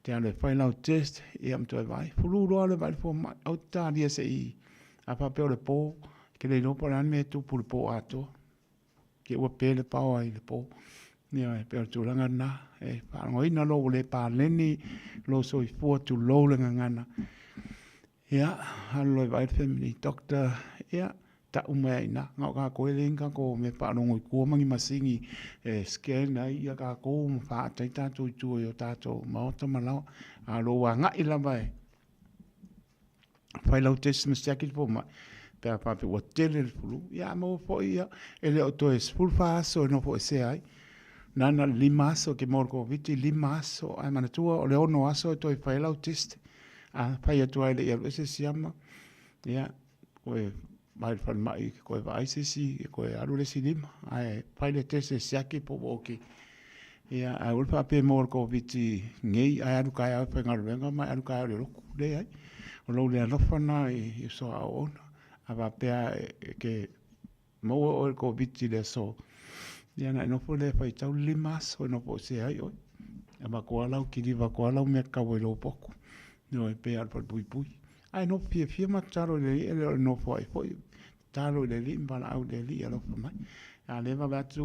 te ale fai lau test ia mto e vai fulu roa le vai fo au taria se i a pa peo le po ke le no poran me tu pul po ato ke wa pele pa ai le po ni ai pe tu langa na e pa ngoi na lo le pa leni lo so I fu tu lo langa ngana ya hallo vai family doctor ya ta umai na nga ka ko lenga ko me pa no ngoi ko mangi masingi e scan ai ya ka ko fa ta ta tu tu yo ta to ma to malo a lo wa nga ila vai fai lau test mistake po ma pe pa pe o tele fulu ya mo fo ya ele o to es full faso no fo se ai nana limaso ke morko viti limaso ai mana tua o le ono aso to fai lau test a fai atu ai le ya se siama ya ko mai fan mai ko vai se si ko alu le silima ai fai le test se aki po oki ya ai ul pa pe morko viti ngei ai alu kai ai fa ngal venga mai alu kai le lo le ai o lo le alofana I so a ona a va pea ke mo o ko viti le so ya na no fo le fai tau limas o no po se ai oi a va ko ala ki di va ko ala me ka wo lo poku no e pe al pui pui ai no fie ma taro le no fo ai fo taro le li mbala au le li alo fa mai a le va tu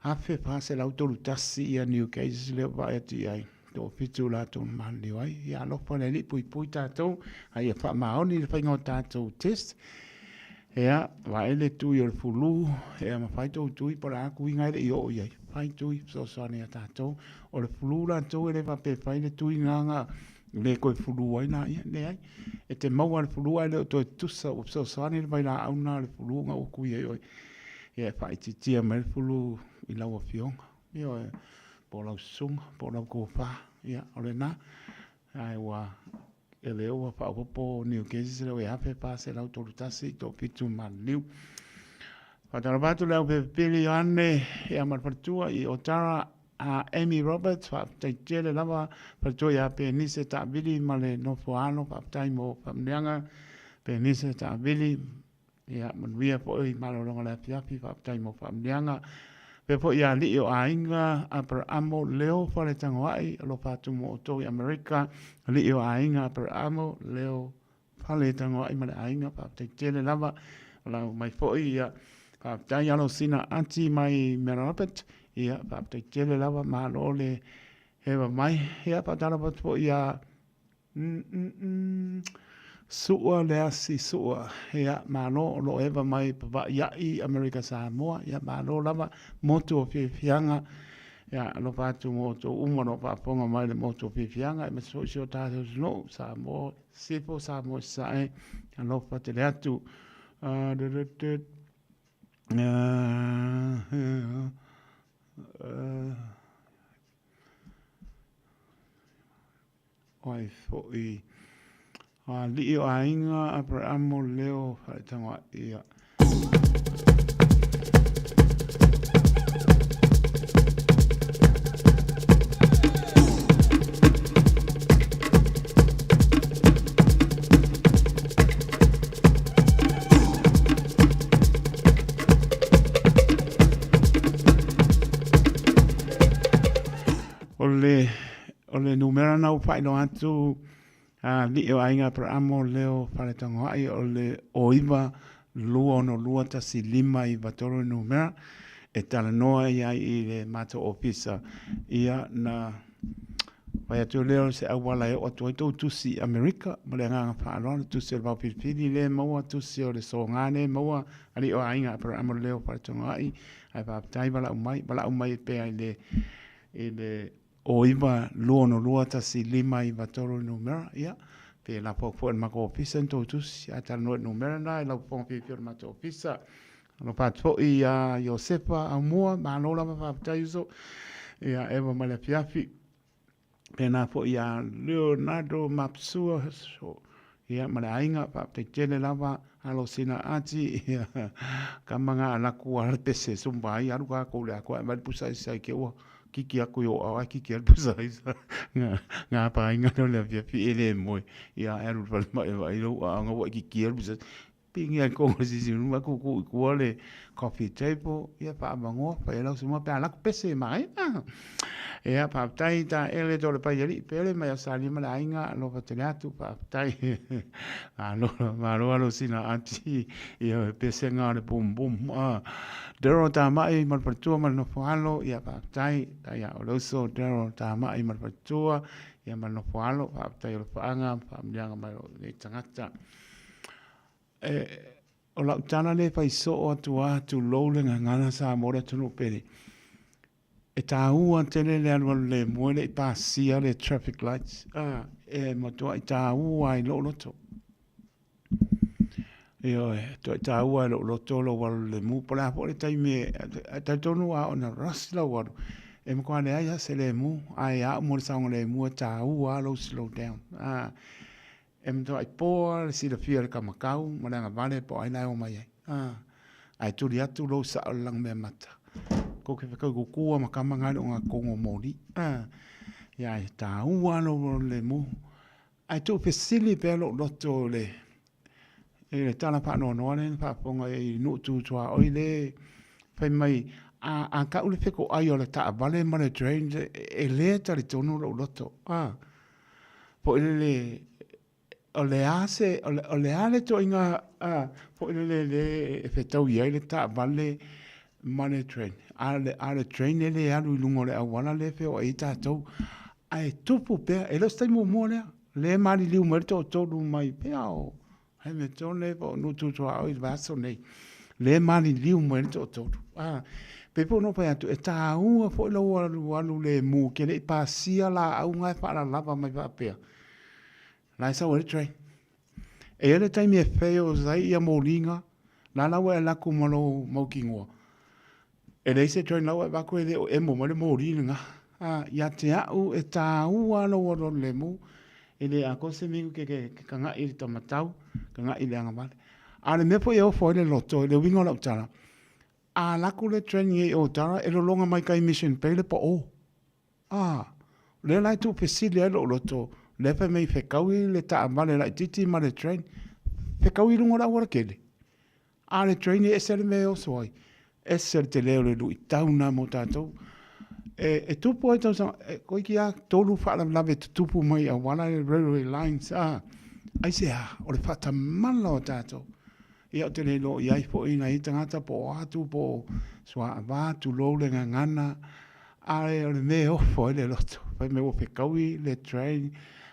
a fe pa se l'autoritasi ia New Case le va ti ai to fitu la to mali wai ya lo fa le pui pui tato ai fa maoni le fa tato test ya va ele tu yo fulu ya ma fai to tu por a ku ngai le yo ye fai tu so so ne tato o le fulu la to le va pe fai le tu nga le ko fulu wai na le ai e te mau al fulu ai le to tu so so ne vai la au na le fulu nga o ku ye yo ya fai ti ti ma le fulu I la o fiong yo po la sung po la ko fa ya ole na ai wa ele o fa po New Case le ya fe pa se l'autoritasi to pitu maliu fa ta ba tu le pe pili ane ya mar partua I otara a Amy Roberts fa te tele lava partua ya pe ni se ta bili male no foano fa tai mo fa mlianga pe ni se ta bili ya man via po I malo longa la fiafi fa tai mo fa mlianga pe po ia li o ainga per amo leo fale tangoai lo fatu mo to America li o ainga per amo leo fale tangoai ma ainga pa te tele lava la mai fo ia pa tai alo sina anti mai merapet ia pa te tele lava ma lo le heva mai ia pa tala pa po ia Sua le asi sua ya malo lo eva mai pa ya I America Samoa ya malo lava moto fianga ya lo fatu moto no pa ponga mai le moto fianga me so ta no Samoa sipo Samoa sai ya lo fatu le atu oi foi li o ainga a per amo leo fai tangwa ia. Ole numera nau fai no atu li o ainga per amo leo fale tango ai o le oiva lua no lua tasi lima I vatoro numera e tala noa ia I le mato ofisa ia na vai atu leo se awala e o atu ito tusi Amerika ma le nganga whaaloa tusi o Vaupiripiri le maua tusi o le songane maua ali o ainga per amo leo fale tango ai whaptai bala umai pe ai le oiva lua no lua tasi lima I vatoro numera ia pe la po mako ofisa to tusi ata no numera na la po pe mato ofisa no patfo ia Josefa amua ma no la pa taiso ia eva mala fiafi pe na po ia Leonardo Mapsua so ia mala ainga pa te tele lava alo sina ati ia kamanga ala ku al pese sumba ia ruka ko le ko mal pusa sai ke o kiki aku yo a kiki al pusa isa nga pa inga no le fiafi ele moi ia eru val mai vai lo nga wa kiki al pusa pingi ai ko si ma ku le coffee table ia pa mango pa ela suma pa la pese mai ia pa tai ta ele to le pa yali pele mai sali ma la inga lo pa te atu pa tai ma lo sina anti ia pese nga le bum bum dero ta mai ma pa tu ma no falo ia pa tai ia lo so dero ta mai ma pa tu ia ma no falo pa tai lo pa anga pa mlianga mai le tangata o la tana le fai so o tu lo le ngana sa mo le tunu pele e ta ua tele le anu le moele i pasia le traffic lights e mo to i ta ua i lo to to i ta ua i lo to lo wal le mu pola po le tai me ta tonu a ona rasla wal e mo kwa le ai se le mu ai a mo sa le mu ta ua lo slow down e mto ai po si le fia le kamakau ma nga vale po ai na o mai ai tu ria tu lo sa lang me mata ko ke ka ko ku ma kama nga nga ko ngo moli ya ta ua lo le mu ai tu pesili pe lo to le e tala pa no no ne pa ponga e no tu tua o le fai mai a ka ule fe ko ai o le ta vale ma le drain e le ta le tonu lo to po le o le ase o le ale to inga po le fetau ia le ta vale money train ale train le alu lungo le awala le fe o ita to ai tupu pe e lo stai mo le mali liu merto to lu mai pe o ai me to le po no tu to o il vaso nei le mali liu merto to pe po no pa tu e ta u fo lo walu le mu ke le pasia la au ngai pa la lava mai pa pe la sa o le train e ele tai me feo zai ia molinga la la wa la ku mo mo kingo e le se train la wa ba ko le e mo le molinga ya te au e ta u alo o le mu e le a ko se mi ke kanga i to matau kanga i le anga vale a le me po e o fo le loto le wingo la tala a la ku le train e o tara e lo longa mai kai mission pe le po o le lai tu pe si le lo loto le pe mei fe kaui le ta vale la titi ma le train fe kaui lungo la wara kele a le train e se le me o soi e se te leo le lui tauna mo tatou e tupu e tau sa koi ki a tolu whaala lawe tupu mai a wala le railway lines ai se o le whata mala o tatou ia o te le lo iai po ina i tangata po atu po swa avatu lo le ngana ai o le me ofo le loto fai me o fe kaui le train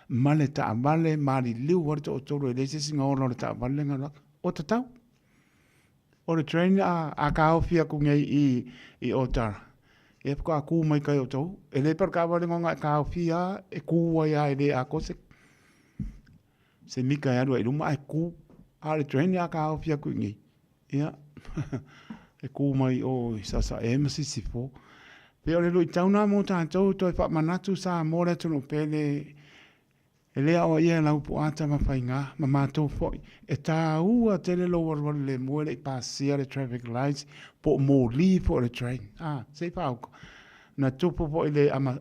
ma le ta vale ma li liu warto o tolu e le se singa o le ta vale ngana o tatau o le train a ka ofia ku ngai i otara e ko a ku mai kai o tau e le per ka vale ngonga ka ofia e ku wa ya e le a ko se mika ya do e luma e ku a le train ya ka ofia ku ngai ia e ku mai o sa e masi sifo pe o le lui tauna mo ta tau to fa manatu sa mo le tunu pele e lea o ia lau po ata ma whainga, ma mātou foi. E tā ua tele lo warwara le muere i pasia le traffic lights, po mō li po le train. Sei pāuko. Na tupu po i le ama,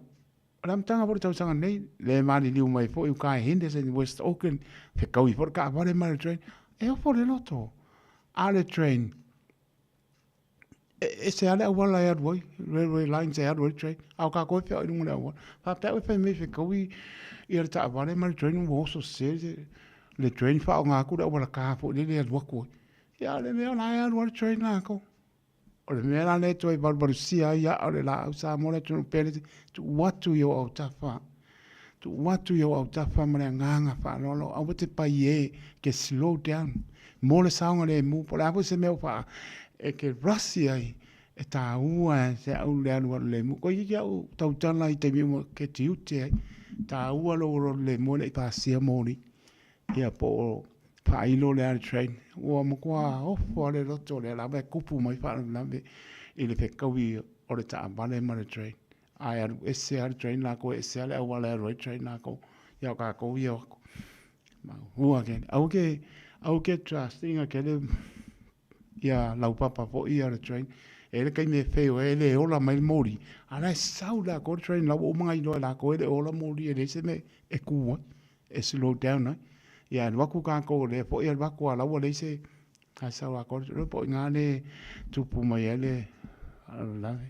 ramtanga po le tausanga nei, le mani liu mai po i ukai hinde se ni West Auckland, pe kaui po ka apare ma le train. E o po le loto. A le train. E se ale awala e adwoi, railway lines e adwoi train. Au ka koe pia o inunga le awala. Pāpea ue whai mei pe kaui, ia le ta vale ma le train mo so se le train fa nga ku da wala ka fo le le ko ia le me la ia le train na ko o le me la le to e barbarusia ia o le la sa mo le tu pele tu watu yo o tafa tu watu yo o tafa ma le nga fa lo au te pa ye ke slow down mo le sa le mu po la se me fa e ke russia e ta ua se au le mu ko ia u tau tala i te mi ke tiu te ta ua lo le mo le pasia moni ia po pa ilo le al train o mo kwa o fo le loto le la be kupu mai fa la be ile pe kawi o le ta vale ma le train ai al ese al train la ko ese al wala al train la ko ia ka ko ia ma ua ke au ke trusting a ke le ia lau papa po ia le train e le kai me feo e le ola mai mori ala saula ko train la o mai lo la ko e le ola mori e le se me e ku e slow down na ia wa ku ka ko le po ia wa ku ala wa le se Ai sa wa ko po ngane tupu mai ele lave.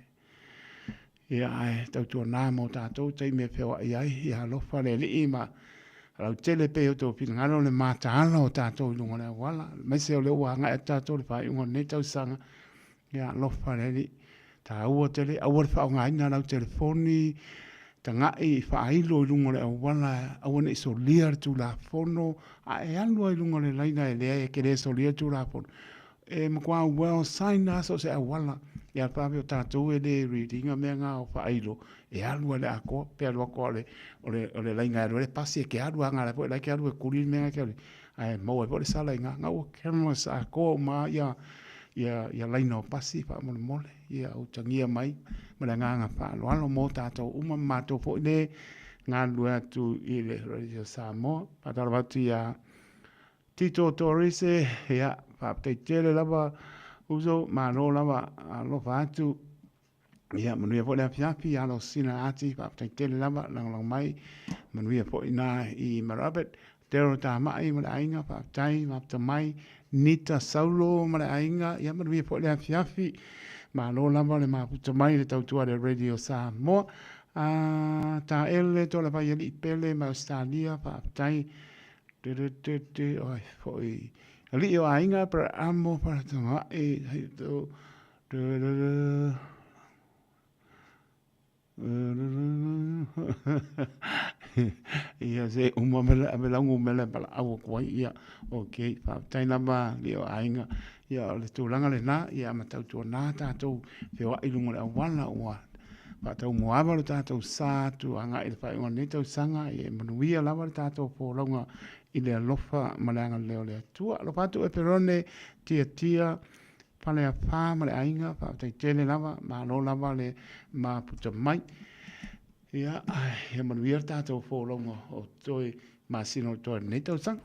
Ia ai tau tua nā mo tātou tei me pewa iai ia lofa le li ima. Rau tele pe o tō pina ngano le māta ana o tātou ilunga le wala. Mai se o le ua ngai tātou le whai unga ne tau sanga. Ia lofa le li. Tā ua tele, aua le whao ngai nā rau telefoni. Ta ngai whailo ilunga le wala. Aua ne iso lia tu la fono. A e anua ilunga le laina e lea e kere so lia tu la fono. E makua well sign aso se a wala. Ia pape o tātou e le readinga mea ngā o whaeilo. E alua le ako, pe alua ko o le lainga e le pasi e ke alua ngā po e lai ke alua e kuri mea ke ole. Ai mau e po le sala inga, ngā o cameras a ko o maa ia laina o pasi wha mole mole. Ia o tangia mai, ma le ngā ngā wha alo mo tātou uma mātou po le ngā lua tu i le Radio Samoa. Patara watu ia Tito Torres ia whaaptei tele lava uso mano lava alo fatu ia manuia po le fiafi alo sina ati whaaptei tele lava lang mai manuia po ina i marabet tero ta mai ma le ainga whaaptai whaapta mai nita saulo ma le ainga ia manuia po le fiafi mano lava le maputa mai le tautua le Radio Samoa ta ele to le vai i pele ma Australia whaaptai oi foi ali o ainga para amo para tomar e do ia se uma mela mela para au ko ia okay pa taina ba li o ainga ia le tulanga le na ia matau tu na ta tu fe wa ilunga le wana wa pa tau moava le tātou sā tu anga i le whai ngā netau sanga i e manuia lawa le tātou pōraunga i le alofa maleanga leo le atua. Lo patu e perone tia pale a pā ma le ainga, pa tai tele lawa, ma no lawa le ma puta mai. Ia, e manuia le tātou pōraunga o toi ma sino toi netau sanga.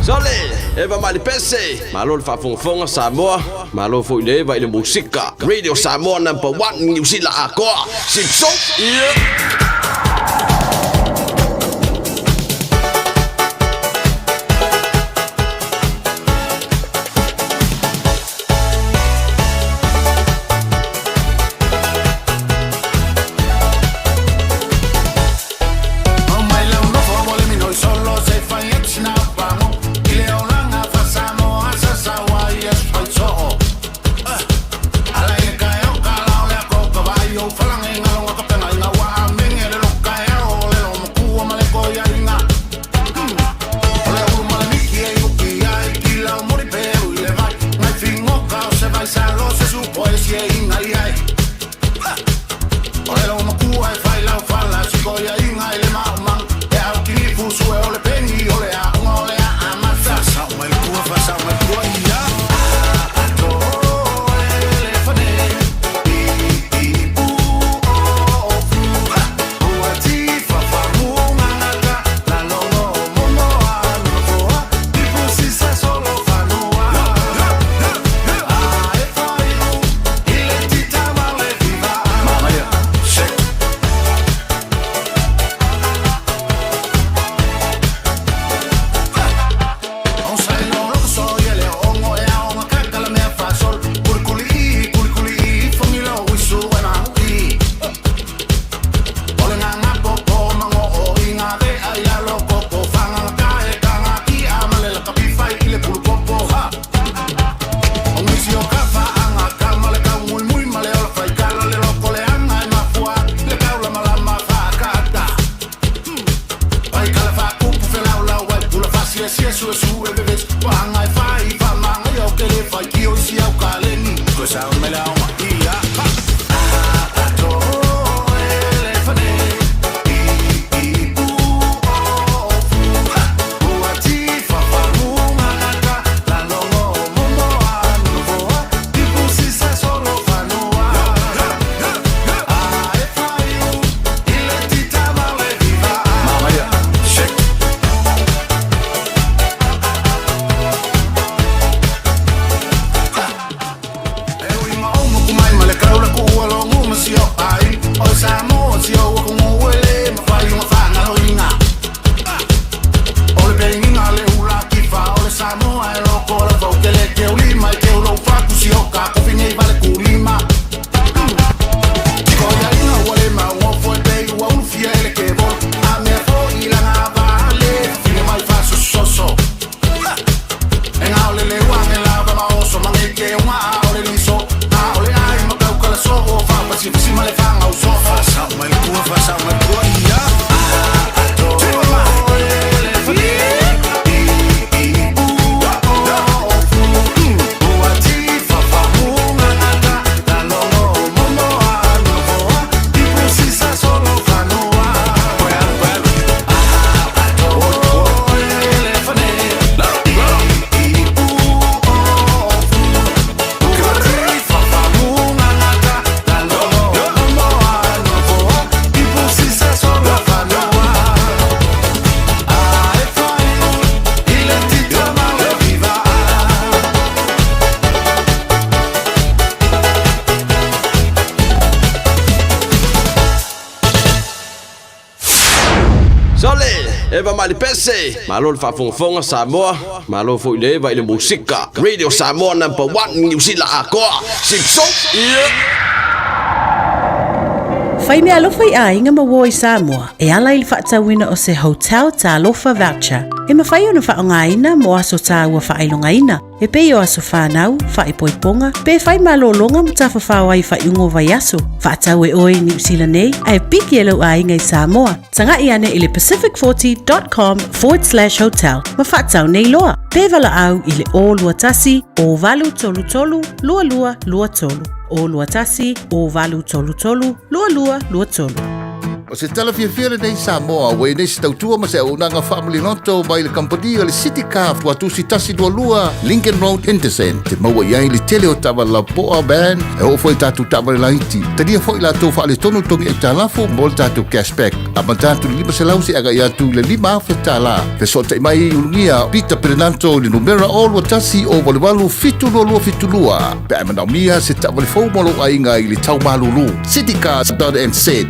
Sole, eva mali pese. Malo le whaafongafonga Samoa. Malo fo ile eva ile musika. Radio Samoa #1 New Zealand akoa. Sipso. Eva mali pese. Malo le whaafongafonga Samoa. Malo fo ile eva ile musika. Radio Samoa #1 New Zealand akoa. Sipso. Whaine alofa I ainga mawo I Samoa. E ala ili whaatawina o se hotel ta alofa voucher. E mawhai ona whaongaina mo aso ta ua whailongaina. E pei o aso whanau, whaipoiponga. Pe whai malolonga mo ta whawai whaiungo vai aso. Whaatau e oi New Zealand nei. Ai piki e lau ainga I Samoa. Tanga I ane ili pacific40.com/hotel. Ma whaatau nei loa. Pe vala au ili o luatasi o valu tolu tolu, lua lua lua tolu. O luatasi o valu tolu tolu, lua lua lua tolu. O se tala fia le nei Samoa, wei nei se tautua ma se unanga family noto mai le company o le City Car tua tu si tasi dua lua Lincoln Road Henderson te maua iai le tele o tawa la poa band e o foi tatu tawa le laiti. Tadia foi la tau whaale tonu tongi e talafu mo le tatu cashback. A ma tatu lima se lausi aga ia tu le lima awha tala. Pe so te mai urungia Peter Perenanto le numera o lua tasi o wale walu fitu lua fitu lua. Pe a manau mia se tawa le fau molo ainga i le tau malulu. City Cars .nz.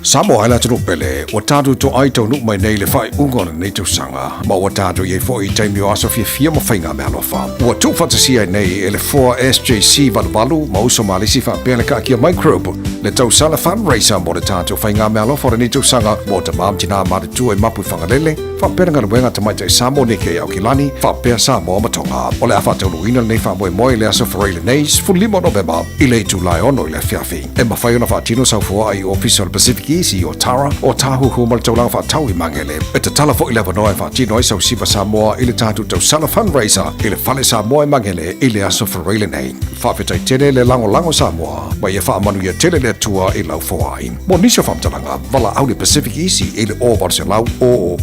Samoa ala tunu pele, o tātou to ai tau nuk mai nei le whai ungona nei tau sanga. Ma o tātou iei fo i taimi o aso fia ma whainga me alofa. Ua tū fantasia nei e le 4SJC valu ma uso malisi wha pēle ka kia microbe. Le tau sala fundraiser mo le tātou whainga me alofa re nei tau sanga mo te maam tina mare tu e mapu whangalele. Wha pēle ngana wenga te maita e Samoa ne ke au kilani, wha pēle Samoa matonga. O le awha tau luina nei wha moe moe le aso whareile nei, fulimo November, i le tu lai ono i le fiafi. E ma whai ona wha tino sau fua ai official Pacific Isi o Tara o tahu humal tau lang whaatau i mangele. E te tala fo i lewa noe whaatino i sau siva Samoa i le tātou tau sala fundraiser i le whale Samoa i mangele i le aso whareile nei. Whawhetai tene le lango Samoa, mai e whaamanu ia tele le tua i lau foain. Mo nisio whamtalanga, wala au le Pacific Isi i le o warse lau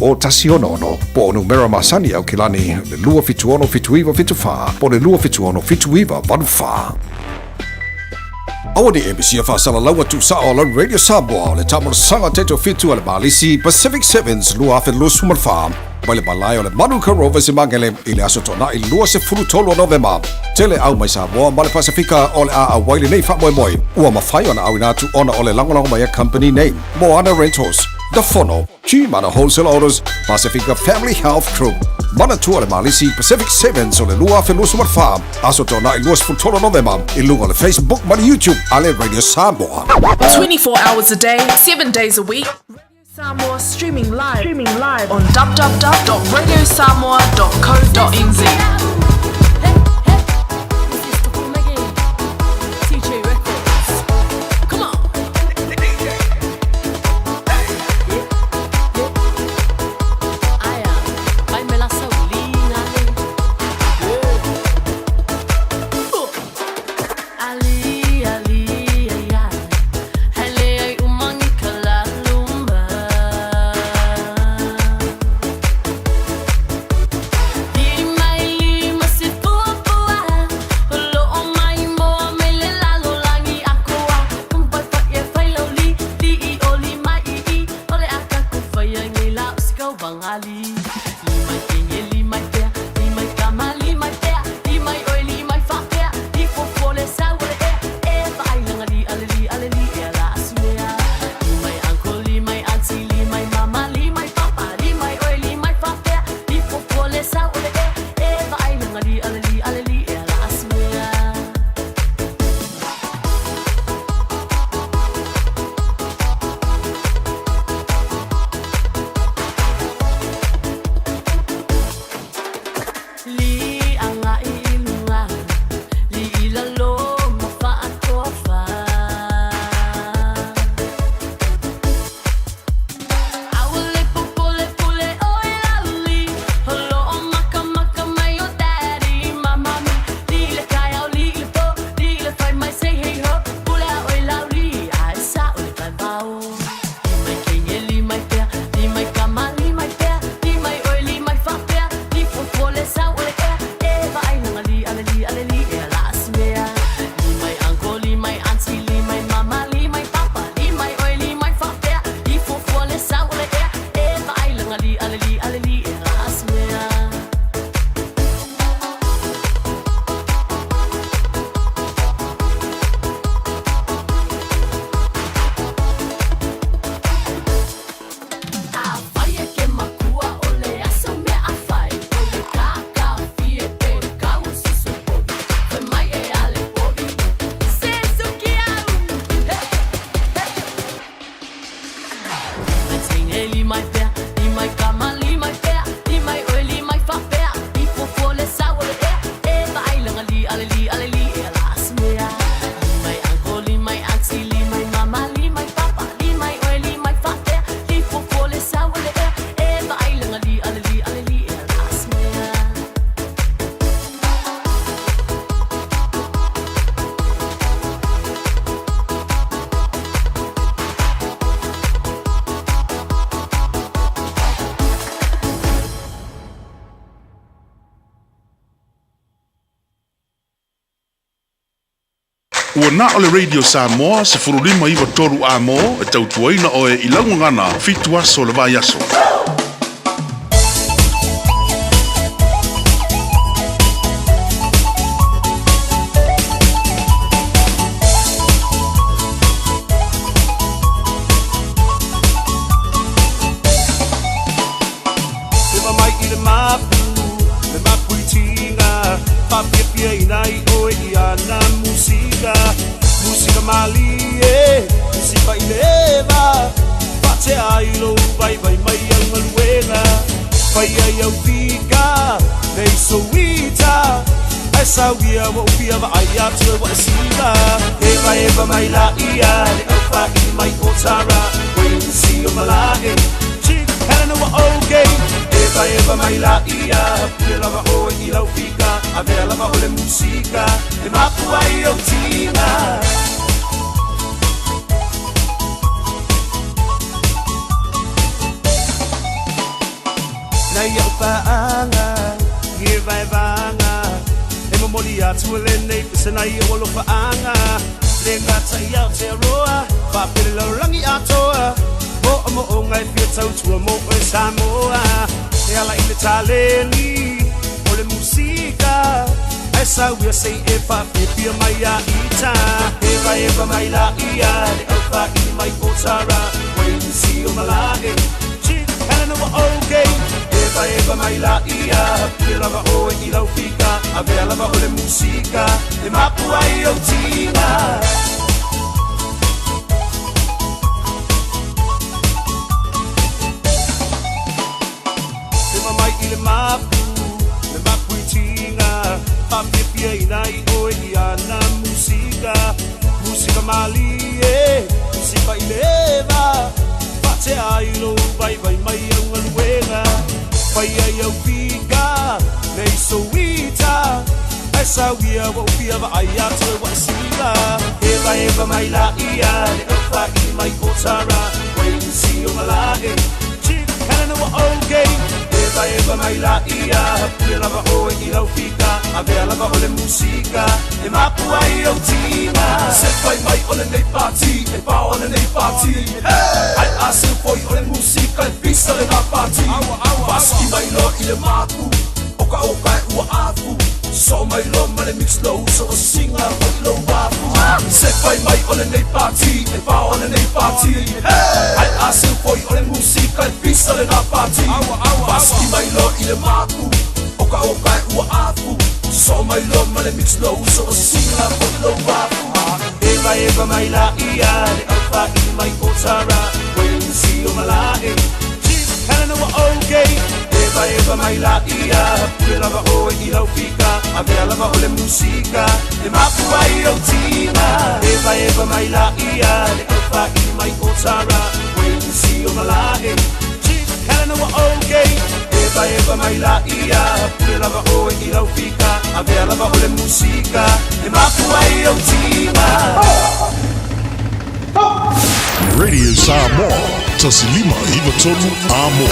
o tasi ono. Po onu mera masani au kilani le lua fitu ono fitu iwa fitu wha, po le lua fitu ono fitu iwa wanu wha. Awa ni emisi a whaasala laua tu sa o lan Radio Samoa o le tamara sanga teto fitu ale malisi Pacific Sevens lua afe lua sumal wha. Mai le balai o le Manuka Rovers i mangele i le aso tona i lua se furu tolu o November. Tele au mai Samoa ma le Pasifika o le a waile nei wha moe. Ua mawhai ona au inatu ona o le langolango mai a company name. Moana Rentals, The Fono, Chimana Wholesale Orders, Pasifika Family Health Group. Mana tua le malisi Pacific Sevens o le lua afe lua sumal wha. Aso tona i lua se furu tolu o November. I lunga le Facebook ma le YouTube ale Radio Samoa. 24 hours a day, 7 days a week. Samoa streaming live on www.radiosamoa.co.nz. My Ua na o le Radio Samoa se furulima iwa toru a mo e tautuaina o e ilaungangana fitu aso le vai aso. Música malie, música ileva, pate ailo, vai mai ang maluena, vai ayaw fica, nei soita, essa via mo pia va ayatu wa sila, eva mai la ia, le alfa i mai otara, when see o malae, chick Helena wa okay, eva mai la ia, pia lava o ilau fica, ave lava o le música, e mapu ai o tina. Nai au paanga, nge vai vanga, e mamoli atu le nei pese nai au alo paanga, le ngata i au te roa, whapere lau rangi atoa, mo o ngai fia tau tua mo e Samoa, e ala i le taleni, o le musika, e sauia sei e whapepia mai a ita, eva mai la ia, le au pa i mai potara, wai si o malae, chick Helena wa okay, eva mai la ia, pia lava o e ilau fika, avea lava o le musika, e mapu ai o tina. Ema mai i le mapu i tina, papipia i nai o e iana musika, musika malie, musika i leva, pate ailo, vai mai au aluena, vai au fica, nei soita, essa via o pia va ayatu wa sila, eva mai la ia, le alfa i mai otara, vai si o malae, chick Helena wa okay, eva mai la ia, pia lava o e ilau fica, avea lava o le musika, e mapu ai o tina, se vai mai o le nei party, e pa o le nei party, ai asu foi o le musika, e pisa le na party, paski mai lo i le mapu, oka e ua afu, so mai lo ma le mix low, so o singa o lo wafu, se vai mai o le nei party, e pa o le nei party, ai asu foi o le musika, e pisa le na party, paski mai lo i le mapu, oka e ua afu, so mai lo ma le mix low, so o singa o lo wafu, eva mai la ia, le alfa i mai otara, when si o malae, chick Helena wa okay, eva mai la ia, pia lava o e ilau fika, avea lava o le musika, e mapu ai o tina, eva mai la ia, le alfa i mai otara, when si o malae, chick Helena wa okay, eva mai la ia, pia lava o e ilau fika, avea lava o le musika, e mapu ai o tina. Radio Samoa, tasilima iwa tonu amo.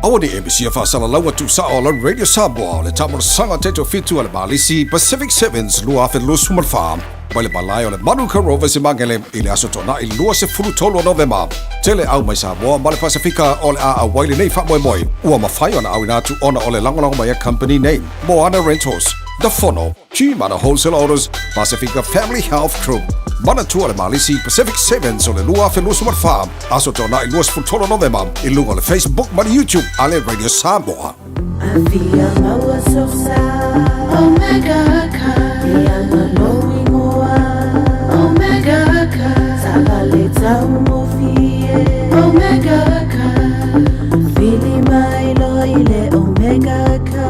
Awani ABC fasala lawa tu sa on Radio Samoa le tamor sanga teto fitu ale balisi Pacific Sevens lua fe lo sumar farm. Wale balai ole Manuka Rovers imangele ile asotona i lua se fulu tolo November. Tele au mai Samoa male Pasifika ole a waile nei fa moi. Ua mafai ona au inatu ona ole langolongo mai company name. Moana Rentals, The Fono, Chimana Wholesale Orders, Pacifica Family Health Crew. Mana tu ole malisi Pacific Sevens ole lua fe lo sumar farm. Asotona i lua se fulu tolo November. I lunga ole Facebook mani YouTube ale Radio Samoa. Avia maua sosa, Omega Ka, Diana Lowi Moa, Omega Ka, Sabale Taumofie, Omega Ka, Fili Mailo ile Omega Ka.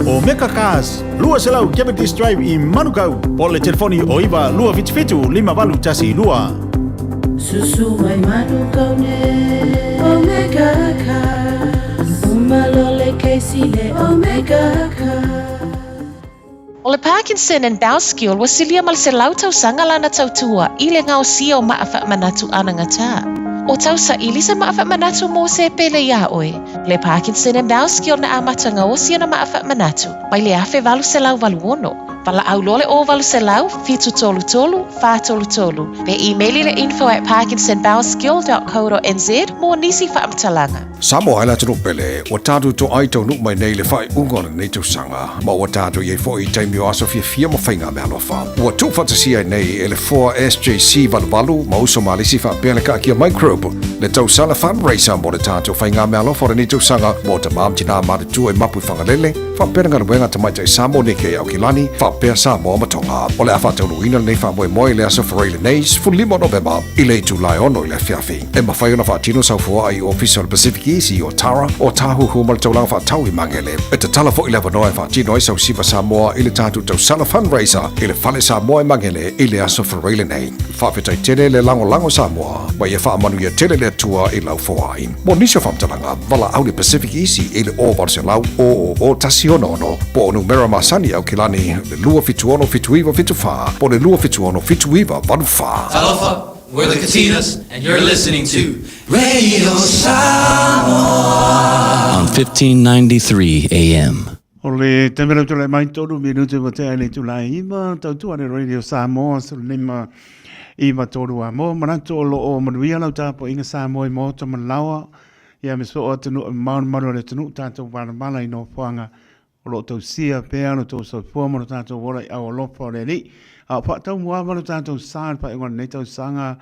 Omega Cars, lua selau Cavendish Drive i Manukau, pole telefoni o iwa lua fitu lima valu tasi lua. Susu mai Manukau ne, Omega Ka. Malole keisile Omega Ka. O le Parkinson and Bowskill wa silia mal se lau tau sanga lana tau tua i le ngau sia o maafa manatu ananga tā. O tau sa ili sa maafa manatu mo se pele ia oe. Le Parkinson and Bowskill na amatanga o sia na maafa manatu. Mai le afe valu se lau valu ono. Vala au lole o valu se lau, fitu tolu tolu, fa tolu tolu. Pe emaili le info@parkinsonbowskill.co.nz mo nisi whaamtalanga. Samoa ala tunu pele, wa tātou to aito nuk mai nei le whai ungona nei tau sanga, ma wa tātou ye fo I taimio aso fia ma whainga mea lofa. Wa tu whatasia nei ele 4SJC valvalu, ma uso malisi wha pēle ka kia microbe, le tau sala fundraiser mo le tātou whainga mea lofa re nei tau sanga, mo ta maam tina ma te tu e mapu whangalele, wha pēle ngana wenga tamaita I Samoa ne ke au kilani, wha pēle Samoa matonga, o le awha taunu ina nei wha moe le aso whareile nei, fulimo November, I le tu lai ono I le whiawhi. E ma whaiona wha tino sau fua ai official Pacific Easy o Tara o tahu humal taulang wha tau I mangele. E te tala fo I lewa noe wha tino I sau siva Samoa I le tātou tau sala fundraiser I le whale Samoa I mangele I le aso whareile nei. Whawhetai tele le lango Samoa, ma ia wha manu ia tele le tua I lau foai. Mo nisio whamtalanga, wala au le Pacific Easy I le o varse lau o tasi ono, po onu mera masani au kilani le lua fitu ono fitu iwa fitu wha, po le lua fitu ono fitu iwa vanu wha. Talofa, we're the Katinas, and you're listening to Radio Samoa on 1593 AM. O le temera tu le mai tolu minutu wa te aile tu la ima, tau tu ane Radio Samoa, so lima ima tolu a mo, manatu o lo o manuia lau tapo inga Samoa I mo to malawa, ia me so o tanu maunu le tanu tātou whanamala I no whanga, o lo tau sia pēa no tau sau fuama no tātou wora I au lofa o le li, a pa tau muawa no tātou sān pa ingon nei tau sanga,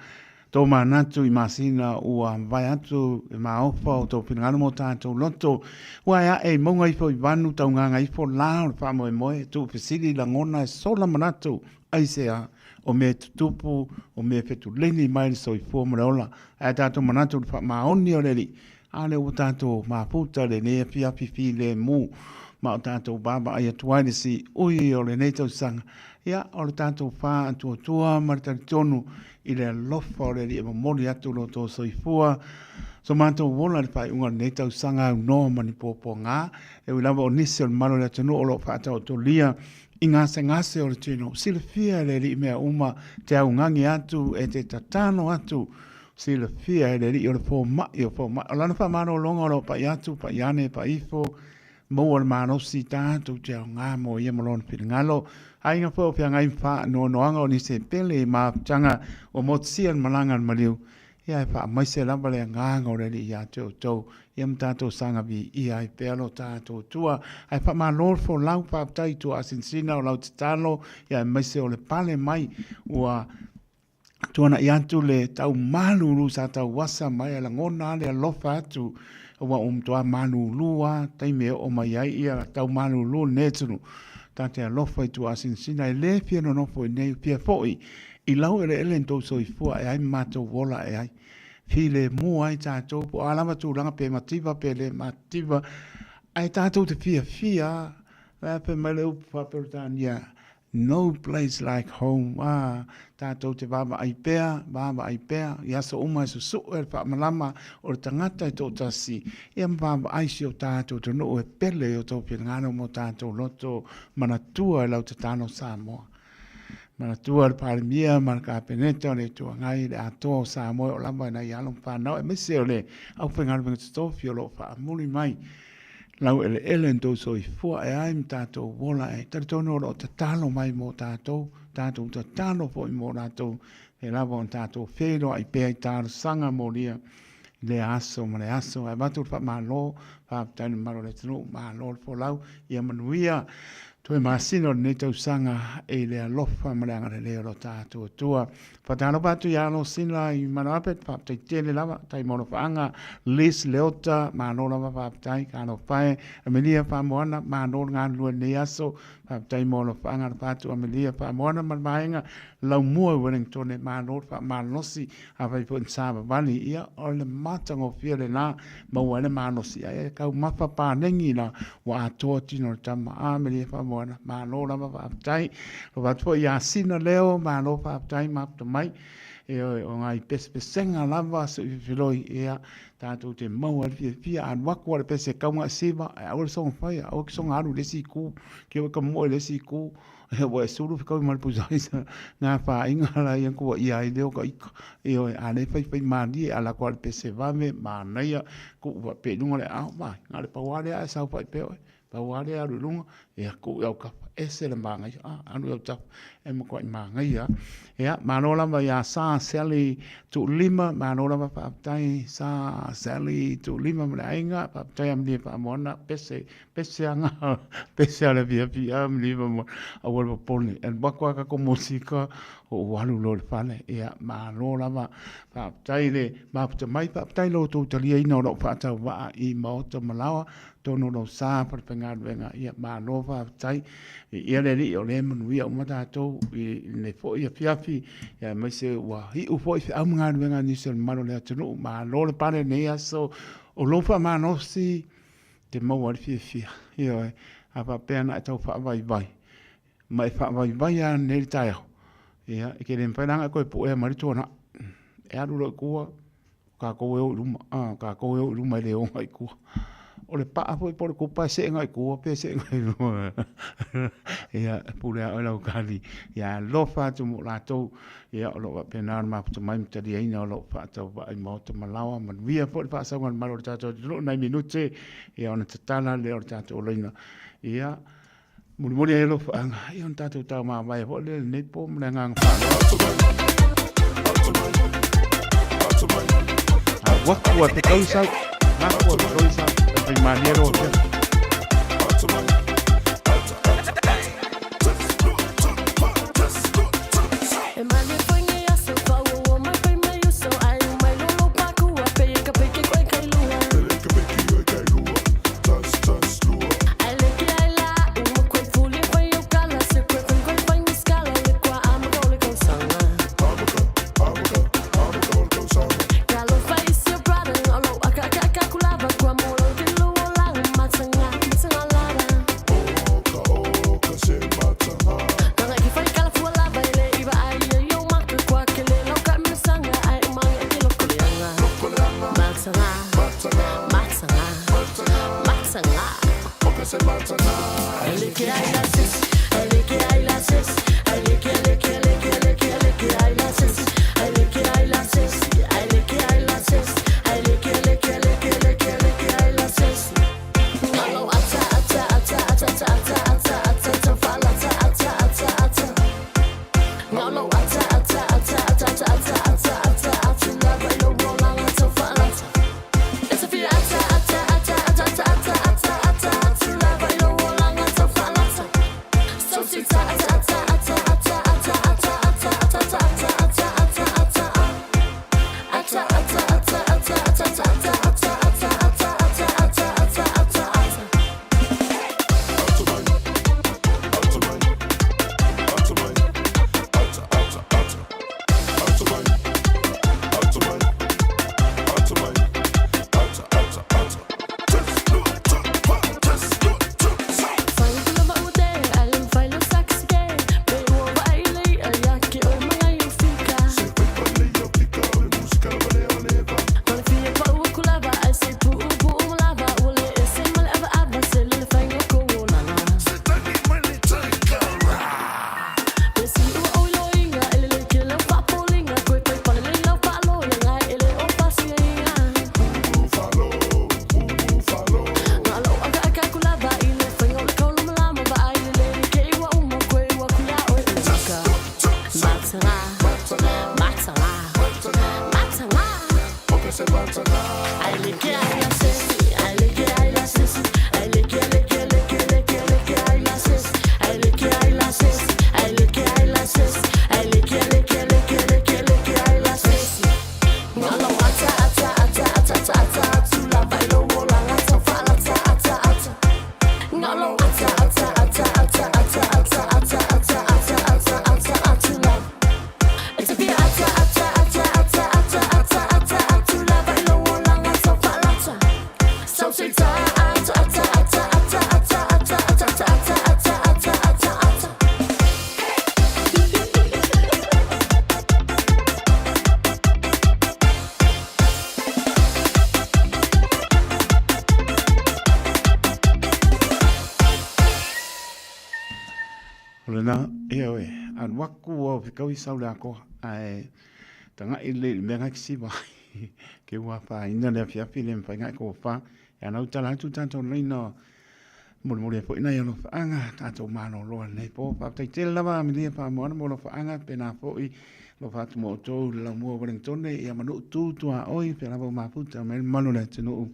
tō mānatu I māsina ua vai atu I māofa o tō pinangano mo tātou loto. Ua ea e maunga ifo I vanu tau nganga ifo lao pa moe moe tū pesiri la ngona e sola manatu aisea o me tutupu o me fetu leni mai so I fua mreola. A tātou manatu pa maoni o leli. A le o tātou māputa le ne pia pipi le mu. Ma o tātou baba ai atuaile si ui o le nei tau sanga. Ia o le tātou wha tua maritari tonu I le lofa o le li e mamori atu lo tō soifua. So mātou wola le whai unga nei tau sanga au noa mani pōpō ngā. E ulawa o nisi o le maro le tonu o lo whaatau tō lia. I ngase o le tino. Sila fia le li mea uma te au ngangi atu e te tatano atu. Sila fia le li o le pō mai o pō mai. O lana wha maro longa o lo pa iatu, pa iane, pa ifo. Mo le mano si tātou te au ngā mo ia malona pilingalo. Ainga po pia ngai fa no anga o ni se pele ma tanga o motsian malanga maliu ia fa mai se lava le nganga o le ia to ia mtato sanga bi ia I pelo tato tua ai fa ma lord for lau pa tai to asinsina o lau talo ia mai se o le pale mai ua tuana ia tu le tau malulu sa tau wasa mai la ngona le lofa tu ua toa malulua taime o mai ai ia tau malulu netunu tate alofa I tu asinsina I le pia no nofo I nei pia foi I lau ele tau soifua e ai matou wola e ai file mua ai tātou po alama tūranga pe mativa pe le mativa ai tātou te fia pe mele upu whapirutania no place like home tātou te baba ai pea ia so uma e susu e whamalama o le tangata I tō tasi ia baba ai si o tātou te no e pele o tō pinangano mo tātou loto manatua e lau te tāno Samoa manatua le parimia maraka peneta le tua ngai le ato Samoa o lamba na ia long whanau e mese o le au pengano penga tofi o lo whaamuri mai lau ele tō soifua e ai tātou wola e taritono o te talo mai mo tātou te talo po I mo tātou e lava on tātou whero ai pēi tāro sanga mo lia le aso e matu wha malo wha tainu maro le tunu malo po lau ia manuia Toi masino ne tau sanga e le alofa malanga le leo tātou tua. Whatano patu ia alo sina I manapet, whaptai tele lava, tai mono whaanga, Liz Leota, mano lava whaptai, kano whae, Amelia Whamoana, mano ngā lua ne aso, whaptai mono whaanga patu, Amelia Whamoana, manmaenga, lau mua Wellington, mano whamanosi, awai po nsaba wani, ia o le matango whiale nā, mauane manosi, ia kau mawha pānengi na, wa atoa tino tama, Amelia Whamoana, malo lava whaptai, o watu ia sina leo, malo whaptai, mapta mai, e o ngai pesenga lava se filoi ia tātou te maua pia an waku ale pese kaunga sewa e aure songa whai au ki songa aru lesi ku ke waka moe lesi ku e wa e suru whikau i maripuzai sa ngā wha inga la i anku wa ia i leo ka ika e oi ane whai maani e ala ko ale pese wame maanaia ku wa pe nunga le au mai ngā le pauare a sau whai pe oi pauare a rurunga e a ku au kapa ese le mangai anu au tau e mako i mangai ea manola ma ia sa seli tu lima manola ma whaaptai sa seli tu lima ma ainga whaaptai am lia whaamona pese anga pese ala via pia am lia whaamona a wala pone en wakwa ka ko musika o walu lo le whane ea manola ma whaaptai le maputa mai whaaptai lo tu talia ina o lo whaatau waa i maota malawa tono no sa par pengad venga ia manova tai ia le o le manu ia umata to ne fo ia fiafi ia mai se wa hi u fo ia am ngad venga ni se mano le tunu ma lo le pane ne aso o lo fa mano si te mo wa fi ia apa pena tau fa vai mai fa vai ia ne tai ia ke le pena ko po e mari tona e alu lo ku ka ko e luma ka ko e luma le o ai ku o le pa foi por culpa se ngai ku pe se ngai ia pule a la kali ia lo fa tu mo la to ia lo pena ma tu mai te dia ina lo fa to va i mo te malawa man via por fa sa ngal malo ta to lo na minute ia ona tatana le o ta to leina ia muri e lo fa ia on ta to ta ma vai ho le ne po mna ngang fa wa ku te kausa ma ku te kausa Manero Ole na ia we an waku o fikau i saule ako ai tanga i le menga kisi ba ke wa pa ina le fia file mfa ngai ko fa ya na utala tu tanto leino mul mul po ina ya no fa anga tanto mano lo ne po pa te te lava mi le pa mo no fa anga pena po i lo fa tu mo to la mo Wellington e ya manu tu tu a oi pe la ma puta me manu le tenu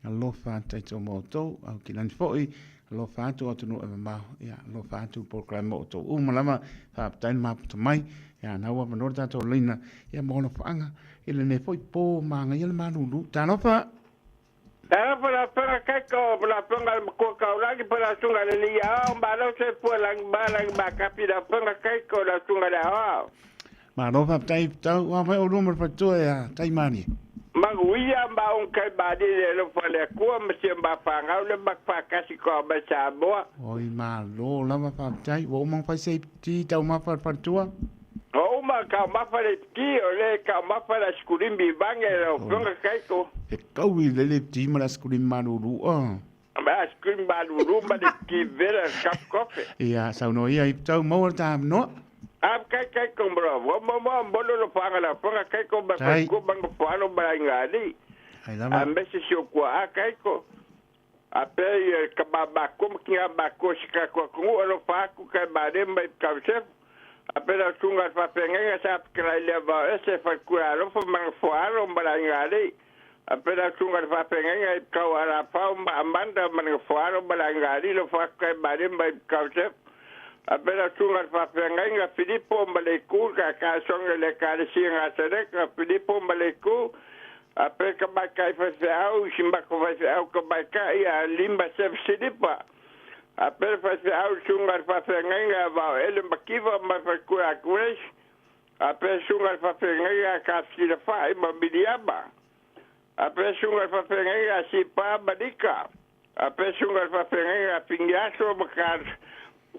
lo fa te to mo to au kilan fo i lo fa tu atu no ma ya lo fa tu program mo to malama fa tain ma to mai ya na wa no tanto leina ya mo no fa anga ile ne foi po manga ile manu lu ta no fa Era para kako para ko ka lagi para sunga le ya ba lo se pu lang ba kapi da para kako la sunga da ma no fa tai ta wa mai o numero fa tu ya tai mani ma uia ba un kai ba de lo fa le ko ma se ba fa nga le ba fa kasi ko ba sa bo oi ma lo la ma fa tai wo ma fa se ti ta ma fa tu o ma ka ma fa le ki o le ka ma fa la skurimbi bange lo para kako e kaui le ti ma la skurim manuru ba skurim manuru ma de ki vera kap kofe ya sa no ia i tau mo ta no kai ko bro mo lo fa la para kai ko ba ko bang fa no ba ngali ai la ma se sio ko kai ko a pe ka ba ko ki ba ko ska ko lo fa ku kai ba de mai ka chef a pe la tunga fa penga sa kra le ba ese fa ku lo fa mang fa lo ba ngali a pe la tunga fa penga ka ara fa manda mang fa lo ba ngali lo fa kai ba de mai ka chef a pera tunga fa penga Filippo Maleku ka songa le ka singa tere ka Filippo Maleku a pe ka ba kai fa au simba ko fa au ka ba ka ya limba se Filippa a pe fa au tunga fa penga va ele makiva ma fa ku a kwesh a pe tunga fa penga ka sila fa ma bidiaba a pe tunga fa penga si pa badika a pe tunga fa penga pingaso makar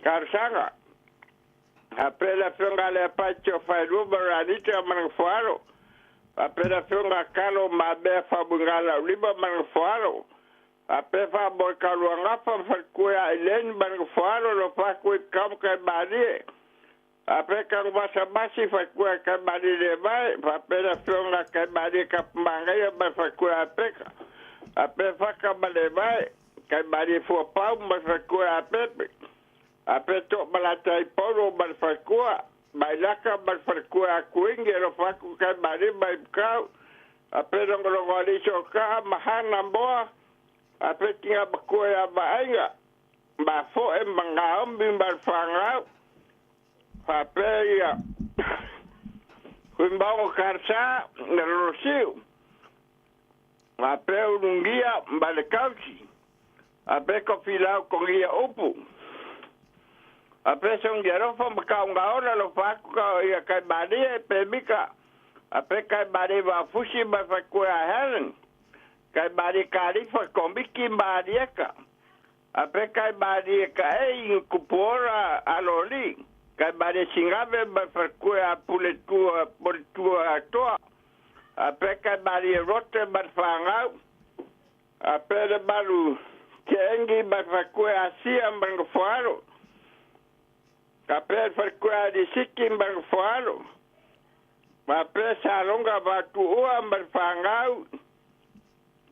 Karsanga. Apela funga le pacho fa rubara dita manfaro. Apela funga kalo mabe fa bungala riba manfaro. Apefa borkalo ngapa fa kuya elen manfaro lo fa ku kam ka badi. Apeka ngasa basi fa kuya ka badi le bai. Apela funga ka badi ka mangaya ba fa kuya apeka. Apefa ka badi bai. Ka badi fo pau ma fa kuya apepe. Apeto malatai poro malfakua bailaka malfakua kuinge lo faku kai mari mai kau apeto ngolongoli soka mahana boa apetinga bakua ya bainga ba fo e mangao bimbar fanga apeya kumbao karsa ngelosiu apeu nungia mbalekauchi apeko filau kongia upu a presión de rofa makaunga lo faku ya kai badi pemika a pe kai badi va fushi ba fakua helen kai badi kalifa kombiki badieka a pe kai badi kai kupora aloli kai badi singave ba fakua puletua portua toa a pe kai badi rote ba fanga a pe de balu kengi ba fakua sia mbangfaro Kapel farkua di sikim berfualo. Kapel salonga batu uam berfangau.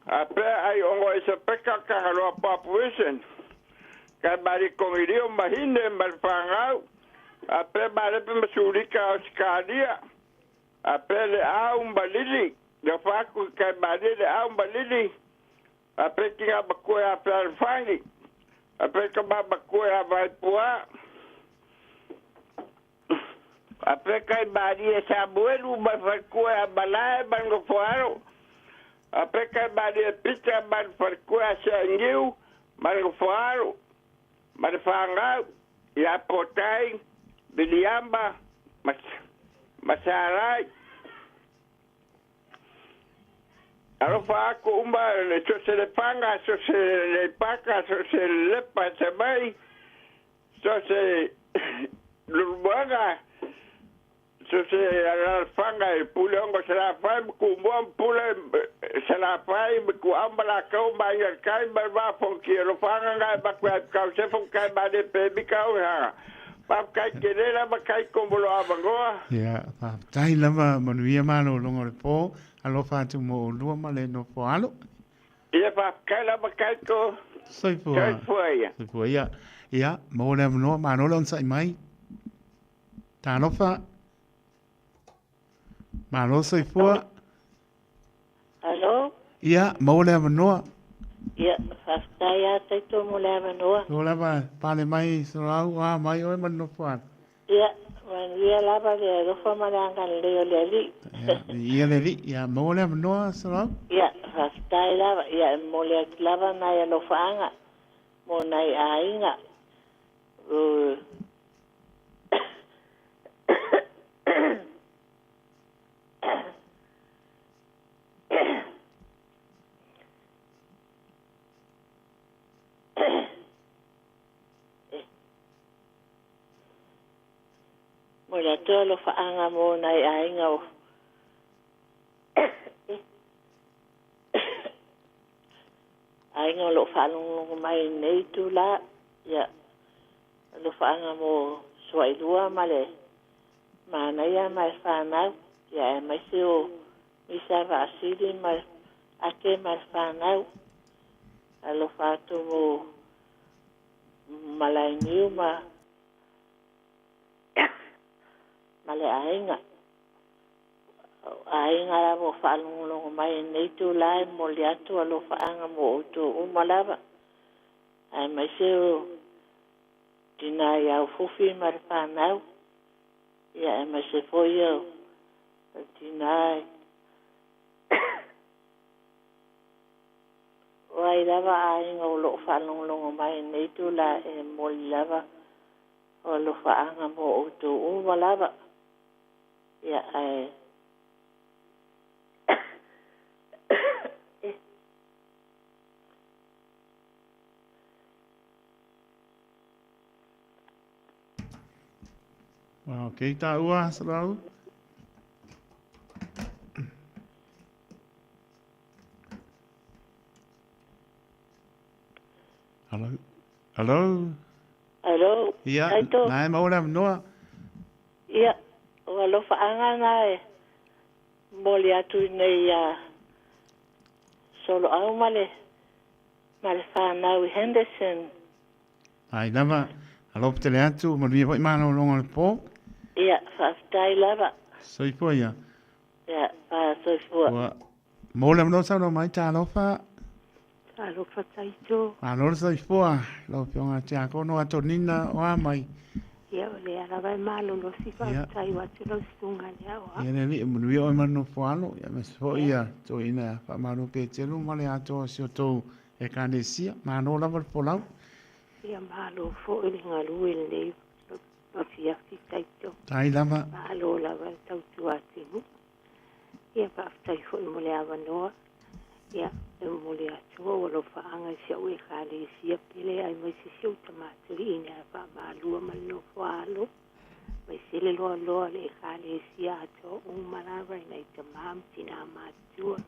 Kapel ay ongo isa peka kahalo population. Kapel kongirio mahinde berfangau. Kapel bale pemesulika oskadia. Kapel le aum balili. Gafaku kapel le aum balili. Kapel kinga bakua apel fangi. Kapel kaba bakua vaipua. Apeka badi sabuelu barfakua balai bangofuaro. Apeka badi pita barfakua sangiu bangofuaro. Barfangau ya potai biliamba masarai. Arofa aku umba so se le panga so se le paka so se le pasamai so se lubaga. So se la fanga el pulongo se la fai kumbuan pule se la fai ku ambala kau banyak kai berba fonki lo fanga ngai bakwa kau se fon kai bade pebi kau ha Pakai kelela pakai kombolo abangoa. Ya, pa tai lava manuia malo longo le po, alo fatu mo lua male no po alo. Ia pakai la pakai ko. Soi po. Soi po ia. Soi po ia. Ia, mo le no mano lon sai mai. Ta no fa. Malo soi po. Hello? Ia, mo le no. Ia, fastaya taito mo le manoa. Lo lava pale mai so au mai o man no po. Ia, ia lava le lo fa malanga le le li. Ia le li, ia mo le no so. Ia, fastaya lava, ia mo le lava na ia no faanga. Mo nai ainga. Mo le toa lo faanga mo nai ainga o. Ainga lo whanongo mai nei tu la. Ia. Lo whaanga mo swailua male. Mana ia mai whanau. Ia e mai se o misa vasiri mai ake mai whanau. Alo whātu mo malai niu ma male ainga. Ainga la mo whanongo mai nei tu lai mo le atu alo whaanga mo utu umalava. Ai mai se o tina iau fufi mai whanau. Ia e mai se foi au. Tina Wai lava ainga o lo whanongo mai nei tu la e mo lava. O lo whaanga mo utu umalava. Ia ai Okay, ta ua salau. Hello. Hello. Hello. Ia, Taito. nai mo le no. Ia, o lo whaanga nai. Moli atu nei solo au male. Male whanau Henderson. Ai lava. Alo ptele atu, mo vi mano longo le po. Ia, whaftai lava. Soi po ia. Ia, soifua. Mo le no sa no mai ta no fa. Alo whataito. Alo soi po. Lo pionga tia ko no atonina o mai. Ia, le arawa malo lo si whaftai watu lo stunga lea o. Ia le li mo vi o mano fo alo, ia me so ia to ina fa mano pe telu male ato si to e kanesia, mano lava po lau. Ia malo fo ili ngalu ili nei. Mafia taito. Tai lava. Malo lava tau tuati mu. Ia whaftai fo i mole awa noa. Ia, e mole atua o lo whaanga siau e kale sia pele ai mai se siau tamaturi ina wha maalua malino whaalo. Mai sele loa loa le kale sia ato umarawa ina i tamam tina matua.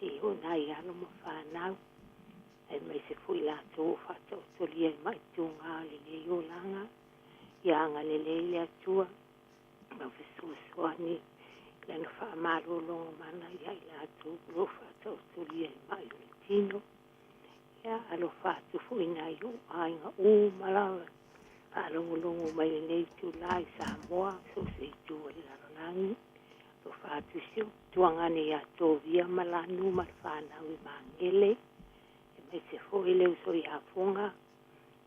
Si ho nai alo mo whanau. Ai mai se fui la tō whato tolia i mai tūngā le le o langa. Ia anga le le atua. Ma fesuasuani. Lena whaamaro longo mana ia i la tō lo whato tolia i mai le tino. Ia alo whatu fui nai o ainga o malawa. Whalongo longo mai le nei tu lai Samoa. So se tu ali laranangi. Lo whatu siu. Tuangane ia tō via malanu ma whanau i mangele. Mai se foi leu so ia fonga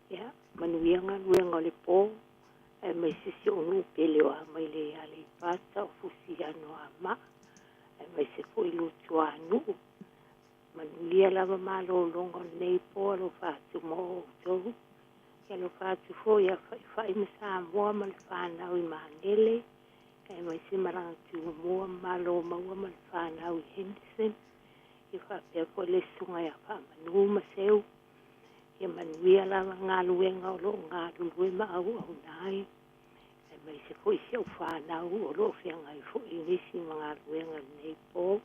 ya manuianga luenga le po e mai se si onu pele o mai le ale pasta o fusiano ama e mai se foi lu tuanu manuia lava malo longo nei po lo fatu mo to ya lo fatu foi ya fai misa mo mal fana o mangele e mai se marang tu mo malo mo mal fana o Henderson i whapea ko le sunga ia wha manu maseu. Ia manuia lava ngā luenga o lo ngā lulue ma au au nai. E mai se fo i siau whanau o lo whianga i fo i nisi ma ngā luenga nei po.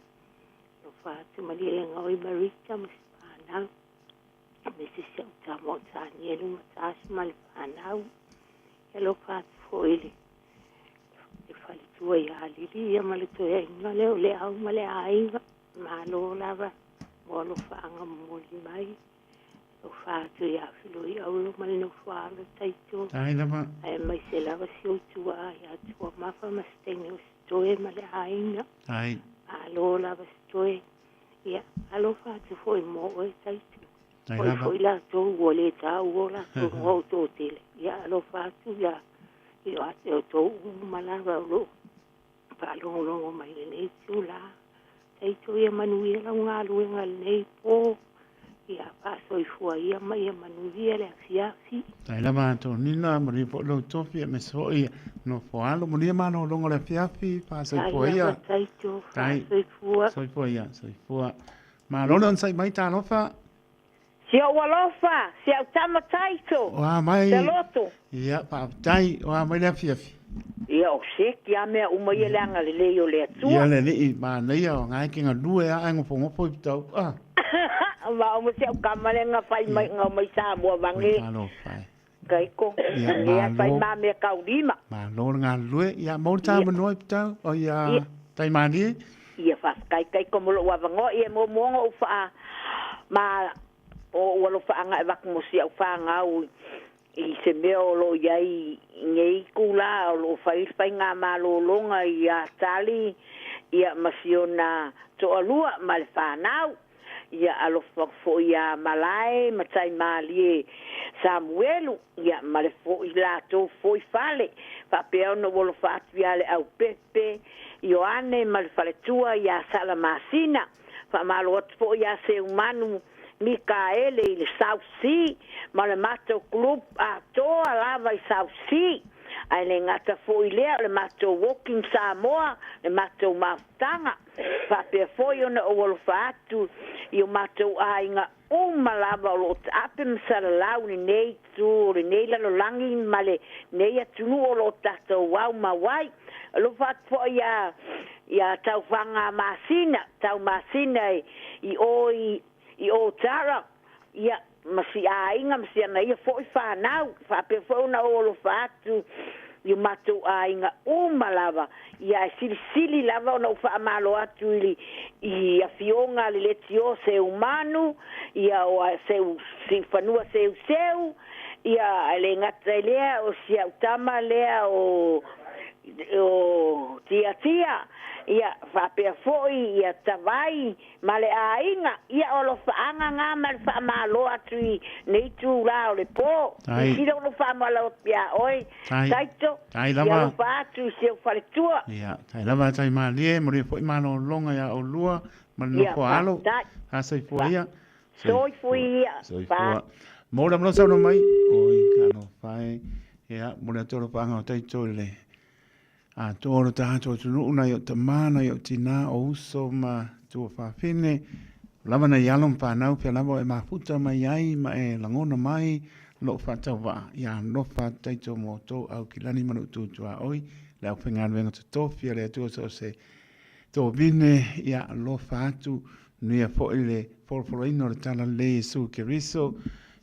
Lo whātu mali e ngau i marita ma si whanau. E mai se siau tā mo tā nielu ma tā si mali whanau. Hello, Pat, for Illy. If I do a lily, I'm a little le au male aiva, malo lava, wall of anga moli mai. O fa tu ya filo ya ulo mal no fa le taito. Ai lava. Ai mai se lava si o tu a ya tu ma fa ma steno stoe male aina. Ai. Alo lava stoe. Ya, alo fa tu foi mo o taito. Ai Oi lava. foi la tu wole ta wola tu o to tele. Ya alo fa tu ya. Io a te o to malava lo. Pa lo lo mai le tu la. Taito ya manuela nga lu nga nei po. Ia paso i fua ia mai ia manuia le afiafi. Tai lava to nina mari po lo tofi me so ia no fo alo mari ma no longo le fiafi pa so fo ia. Tai to paso i fua. So fo ia, so fo. Ma lo non sai mai ta no fa. Si o walofa, si o tama taito. Wa mai. Te loto. Ia pa tai wa mai le fiafi. Ia o se ki a mea uma ia leanga le leo le atua. Ia le li ma nei o ngai ki nga lue a ngo pongo po tau. Ah. Ma o mo se o kamare nga fai mai nga mai sa mua vange. Alo fai. Kai ko. Ia fai ma me kaurima. Ma lo nga lue ia mo ta mo no tau o ia tai mani. Ia fas kai ko mo lo wa vango ia mo mo o fa ma o walo fa nga vak mo si o fa nga o i se meo lo iai ngei kula lo fai nga ma lo longa ia tali ia masiona to alua mal fanau ia alo fo ia malai matai mali Samuelu ia male fo ila to foi fale pa peo no volo fa viale au pepe Ioane mal fale tua ia sala masina fa malo fo ia se umanu Mikaele i le South Sea, ma le mato club a toa lava i South Sea. Ai le ngata fo i lea le mato walking Samoa, le mato maftanga. Whapea fo i ona o walofa atu, i o mato a inga lava o lo tape msara lau ni nei tu, ni nei lalo langi ma le nei atunu o lo tato wau ma wai. Lo fat fo ia tau whanga masina, tau masina i oi I o tara ia masi a inga masi ana ia foi whanau whape whauna o lo whatu i matu a inga lava ia sili lava o na uwha amalo atu i a fionga li leti o se umanu ia o seu si whanua seu ia le ngata lea o si autama lea o tia ia whapea foi ia tawai male a inga ia o lo whaanga ngā male whaamalo atu i nei tū rao le pō i sira o lo whaamalo pia oi taito ia lo whaatu i seo whare tua ia tai lava tai malie mori foi mano longa ia o lua mano no whaalo ha sai foi ia soi foi ia soi foi mora mno sau no mai oi kano whai ia mora toro whaanga o taito le a tōro tātou tunu una i o te mana i o tina o uso ma tua whawhine. Lava na i alom whanau pia lava e mafuta mai ai ma e langona mai lo whatau wa. Ia no whataito mō tō au ki lani manu tūtua oi. Leo whengan wenga te tōwhia lea tua so se tō vine ia lo whatu nui a fo le polpolo ino le tala le su ke riso.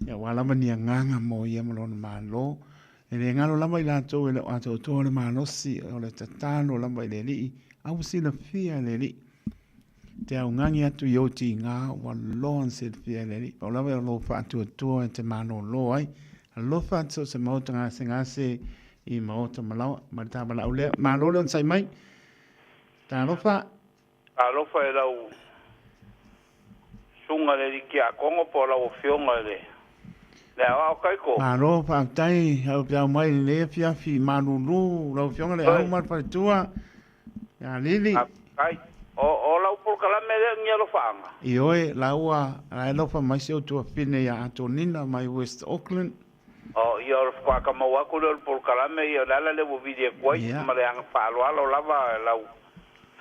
Ia walama ni a nganga mō ia malona maa lo. E le ngalo lama i la tō e le o ato tō le mānosi o le tatano lama i le li au si la fia le li te au ngangi atu i o ti ngā wa loan se fia le li o lama i lo whaatu atua e te mano lo ai a lo whaatu se mauta ngā se ngase i mauta malau ma ta malau lea ma lo leon sai mai ta lo wha a lo wha e lau sunga le li ki a kongo po lau fionga le Ma ro pa tai au pia mai le fia fi manulu lo fionga le au mar pa tua ya lili ai o la por kala me de ngia lo fanga I oe la ua la lo fa mai se tua fine ya Antonina mai West Auckland o io fa ka mo wa ku lo por kala me io la le bo video kwai ma le ang fa lo lava la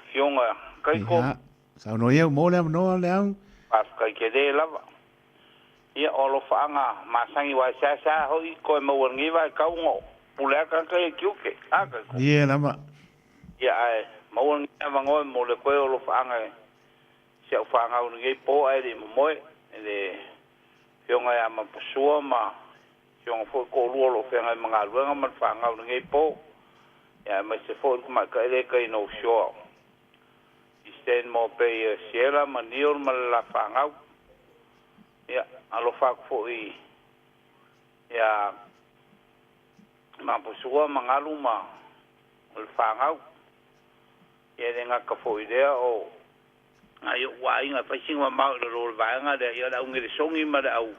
fionga kai ko sa no ye mo le no le au pas kai ke de lava ia o lo whaanga masangi wa sa hoi ko e mawangi wa kaungo pulea kanka e kiuke aka ia lama ia ai mawangi wa ngoi mo le koe o lo whaanga sia whaanga unu ngei po ai le momoe le fionga ya mapasua ma siong fo ko lo fenga mga luenga man fanga ngai po ya mai se fo ma ka ele kai no show isten mo pe siela manior mal la fanga ya alo fa fo i ya ma po suwa mangalu ma al fanga ya denga ka fo idea o ayo wa inga pa singa ma lo va nga de ya da un ngi songi ma da au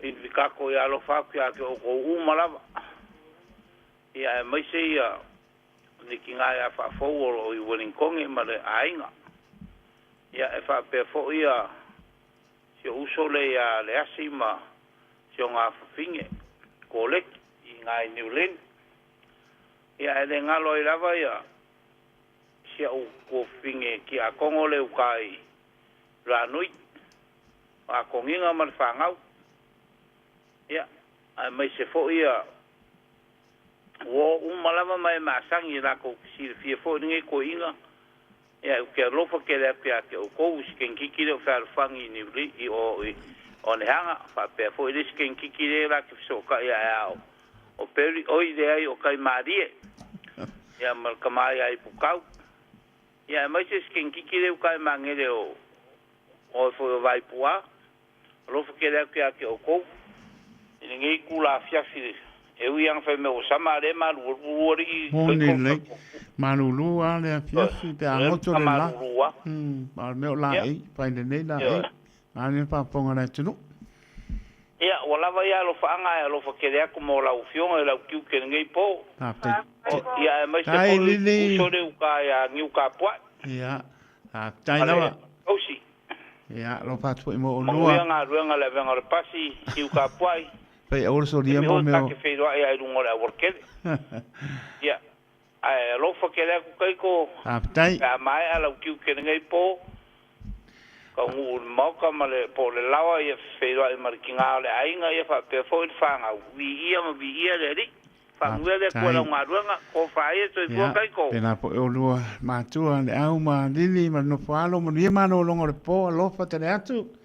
in vikako ya lo fa ya ke o umala ya mai se ya ni kinga ya fa fo o i wonin kongi ma de ainga ya e fa pe fo ya si uso le ya le asima si nga finge kolek i ngai niulin ya e nga lo i lava ya si o ko finge ki a kongo le ukai ranui a konginga man fangau ya ai mai se fo ia wo malama mai masangi la ko si fie fo nge ko inga ya ke lo fo ke le pia ke ko sken kiki le fa fangi ni ri o on hanga fa pe fo ile sken kiki le la ke so ka ya o peri o ide ai o kai marie ya mal kamai ai pukau ya mai se sken kiki le kai mangele o fo vai pua lo fo ke le pia ke o ko ngi kula fiafi e wi ang fe me o sama le ma lu ri Moni le malulu ale fiafi te angoto le la ma me o la e pa ne la e ane pa ponga na tunu ya wala va ya lo fa anga lo fa ke le ko mo la u fion e la ku ke ngi po ya mai se ko so de ka ya ngi ka po ya tai la o si ya lo fa tu mo no nga le venga le pasi ki ka po Pei also dia mo meu. Que fez aí aí um olhar porque ya ai lo fa que le kai ko tai a mai ala o que ngai po ko un mo como le po le lawa e fez aí marquinga le aí ngai fa pe foi fanga vi ia le ri fa ngwe ko la nga ko fa e to po kai ko pena po o lua ma tu le au ma lili ma no falo mo ni ma no longo le po lo fa te atu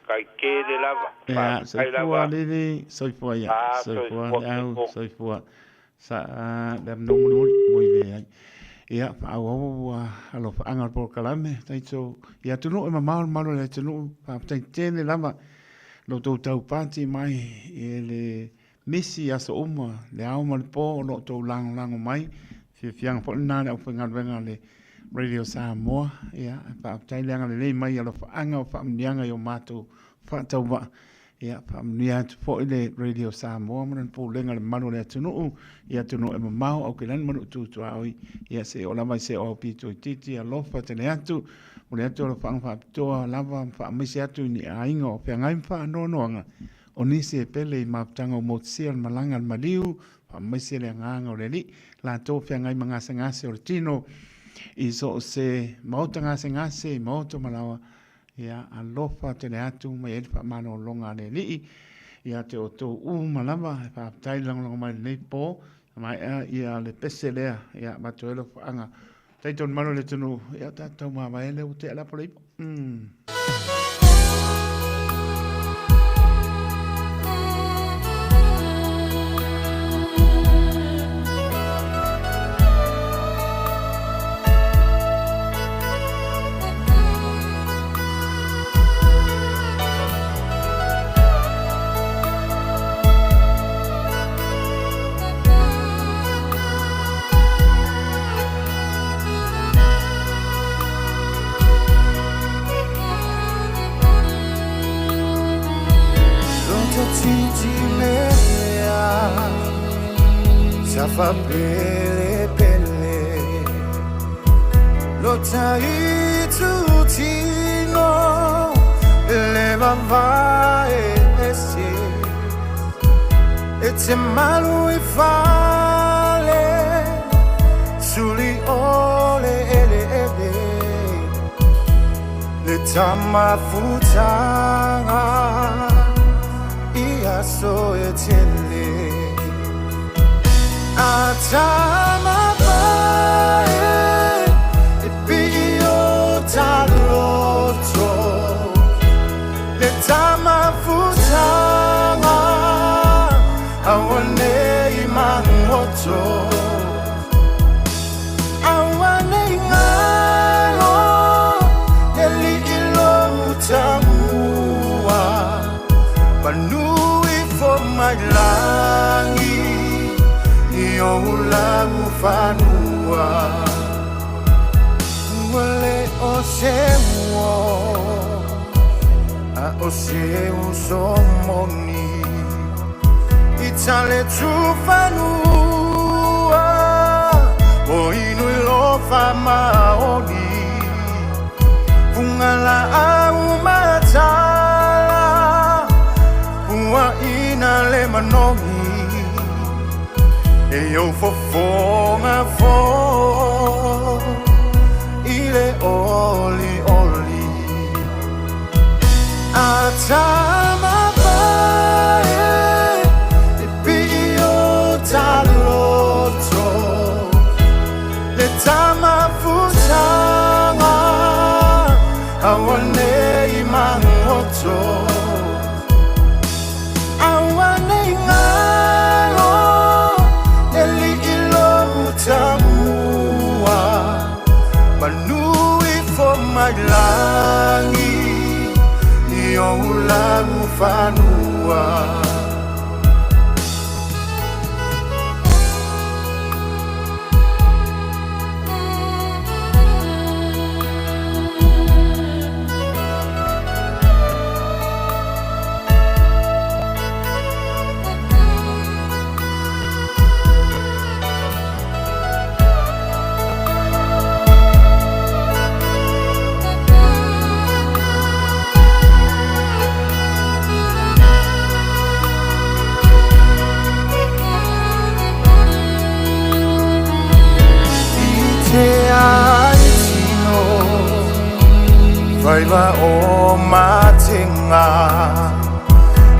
kai ke de lava ya sai lava lili soi po ya soi po au soi po sa dem no mo le ya au alo anga por kalame tai so ya tu no ma malo le tu no pa tai tene lava lo to tau pati mai ele misi aso uma le au mal po lo to lang mai fiang po na le o venga le Radio Samoa ya pa tai lenga le mai alo anga fa mnianga yo mato fa tau wa ya pa mnia fo ile Radio Samoa man po lenga le manu le tunu ya tunu e mau o kelan manu tu ai ya se ola mai se o pito titi alo fa tele atu o le atu fa to lava fa mai se atu ni ainga o pe ngai fa no nga o ni se pele ma tanga mo sia malanga maliu fa mai se le nganga o le li la to pe ngai manga sanga o tino i so se mauta ngase mauta malawa ya alofa te le atu mai e pa mano longa le li ya te o to malama pa tai lang mai nei po mai ia le pese le ya ma to lo anga tai ton malo le tunu ya ta to ma mai le te la por Fa pele pele lo tai tu tino le va esi it's a malu ifale suli ole ele le tama futanga ia so etele Atama bae e pio taloto le tama futanga mailangi I o langu whanua Wale o se uo A o se usomoni I tale tu whanua O inu lo whamaoni Pungala au matala Pua ina le manongi E yo fofonga fo Ile oli oli Atama pae E pio taloto Le tama futanga Awane imangoto Awane ingalo Eli ilo utamua Manui for my langi Iyo ulangu fanua Waiwa o matinga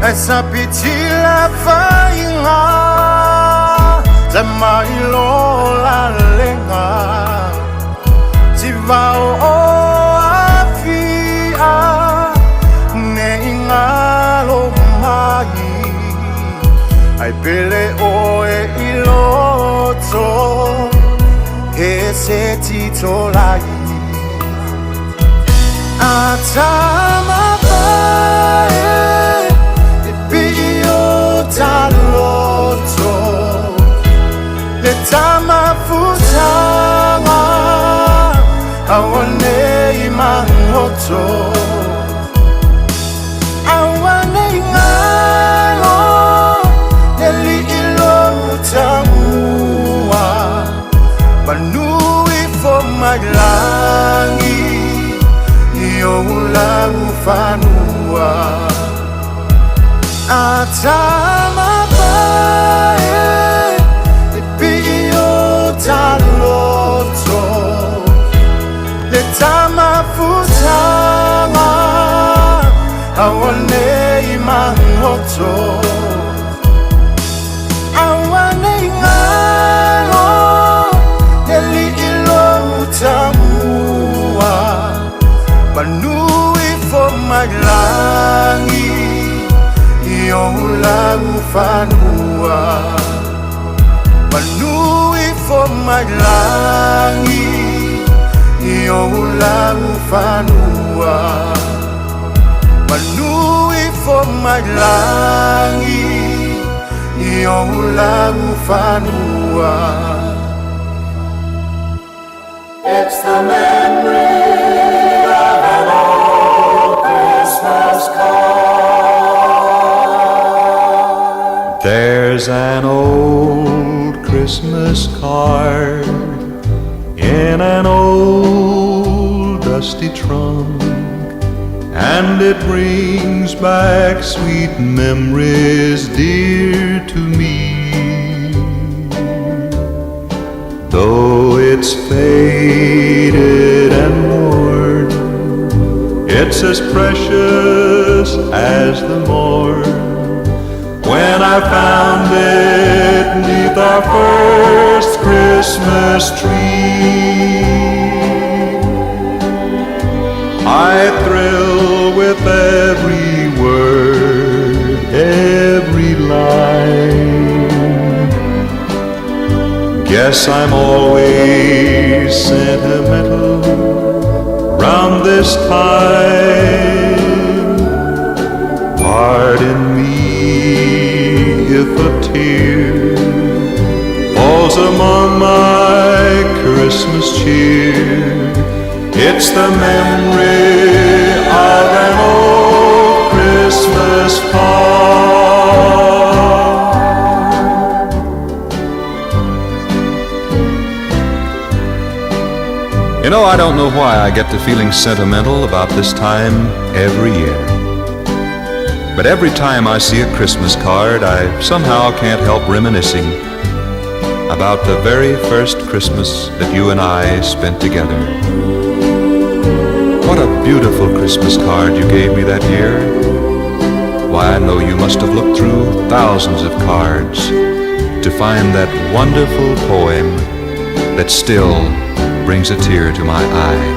Esa pitila whainga Tama ilo la lenga Tivao o awhia Ne ingalo mai Ai pele o e iloto He se tito lai Atama pae E pio taloto Le tama futanga Awane imangoto Awane ingalo Neli ilo utamua Manui for my langi Iyo ulangu fanua Atama pae E pio taloto Le tama futanga Awane imangoto Awane ingalo Neli ilo utamua Manui for my langi Iyo ulangu fanua Manui for my langi Iyo ulangu fanua Manui for my langi Iyo ulangu fanua It's the memory of an old Christmas card. There's an old Christmas card in an old dusty trunk, and it brings back sweet memories dear to me. Though it's faded and worn, it's as precious as the morn when I found it 'neath our first Christmas tree. I thrill with every word, every line. Guess I'm always sentimental round this time. Pardon me It's the memory of an old Christmas card. You know, I don't know why I get to feeling sentimental about this time every year. But every time I see a Christmas card, I somehow can't help reminiscing about the very first Christmas that you and I spent together. What a beautiful Christmas card you gave me that year. Why, I know you must have looked through thousands of cards to find that wonderful poem that still brings a tear to my eye.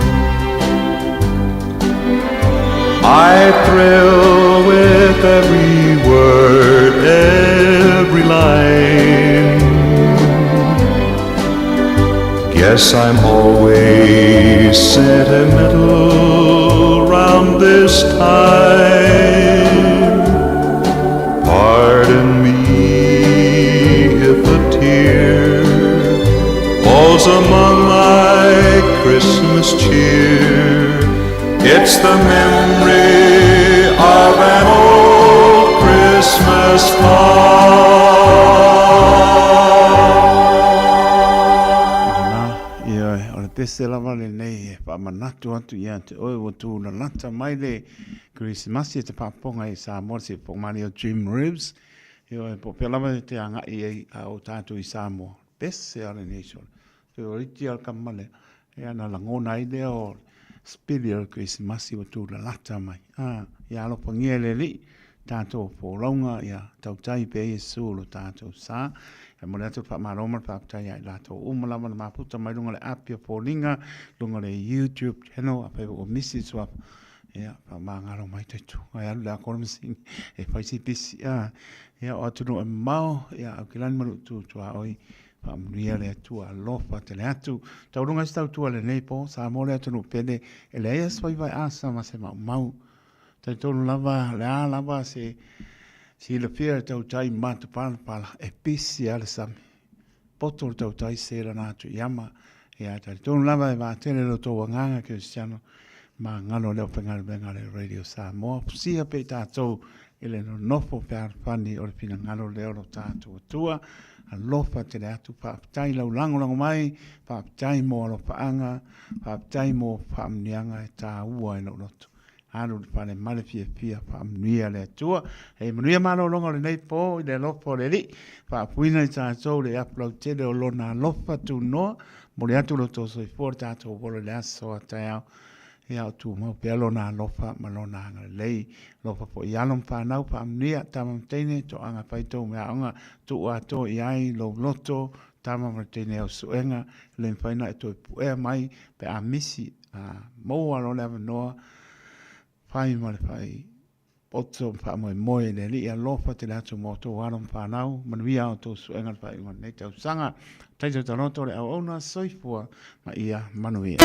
I thrill with every word, every line. Guess I'm always sentimental round this time. Pardon me if a tear falls among my Christmas cheer. It's the memory of an old Christmas card. Ia, o le pese lava le nei, pa manatu atu ia te oe o tu na lata mai le Christmas te paponga i Samoa se pongmani o Jim Reeves. Ia, po pe lava te anga i o tātou i Samoa. Pese ale nei sol. Te o riti al kamale. Ia na langona i lea o spiri o Christmas o tu na lata mai. Ia alo pangia le li. Tātou po launga ia tautai pe Yesu lo tātou sa. E mo leatu pa maroma pa tai ai lato umalama na maputa mai lunga le apia polinga lunga le YouTube channel apa o Mrs. Wap ya pa mangalo mai taitu ai alu la kono sing e pai si pisi ya o atu no mau ya o kilan malu tu oi pa mria le tu a lofa te le atu tau lunga sta tu le nei po sa mo le atu no pede e le es vai vai asa ma se mau tai tonu lava la lava se si le fia tau tai mata pala e pisi ala sami. Poto tau tai se la natu yama. Ia tai tonu lava e vaatene lo tau wanganga Cristiano. Ma ngano leo pengal le Radio Samoa. Sia pe tātou ele no nofo pe arpani o le pina ngano leo lo tātou atua. A lofa te le atu paaptai lau lango mai. Paaptai mo alo paanga. Paaptai mo paamnianga e tā ua e lo loto. Anu le pale male fia pa mnuia le atua. E mnuia malo longa le nei po i le lofa le li. Pa puina i tātou le upload tele o lona lofa tu noa. Mo le atu lo toso i for tātou volo le aso a tai au. E au tu mau pe lona lofa ma lona anga lei. Lofa po i alon whanau pa mnuia tamam teine to anga paitou mea anga tu ato i ai lo loto tamam teine au suenga. Le mwhaina e toi puea mai pe a misi mo alo le noa. Pai male pai poto pa moe le li a lofa te latu mo to waron pa nau manuia o to suenga pai mo nei tau sanga tai tau tanoto le au ona soifua ma ia manuia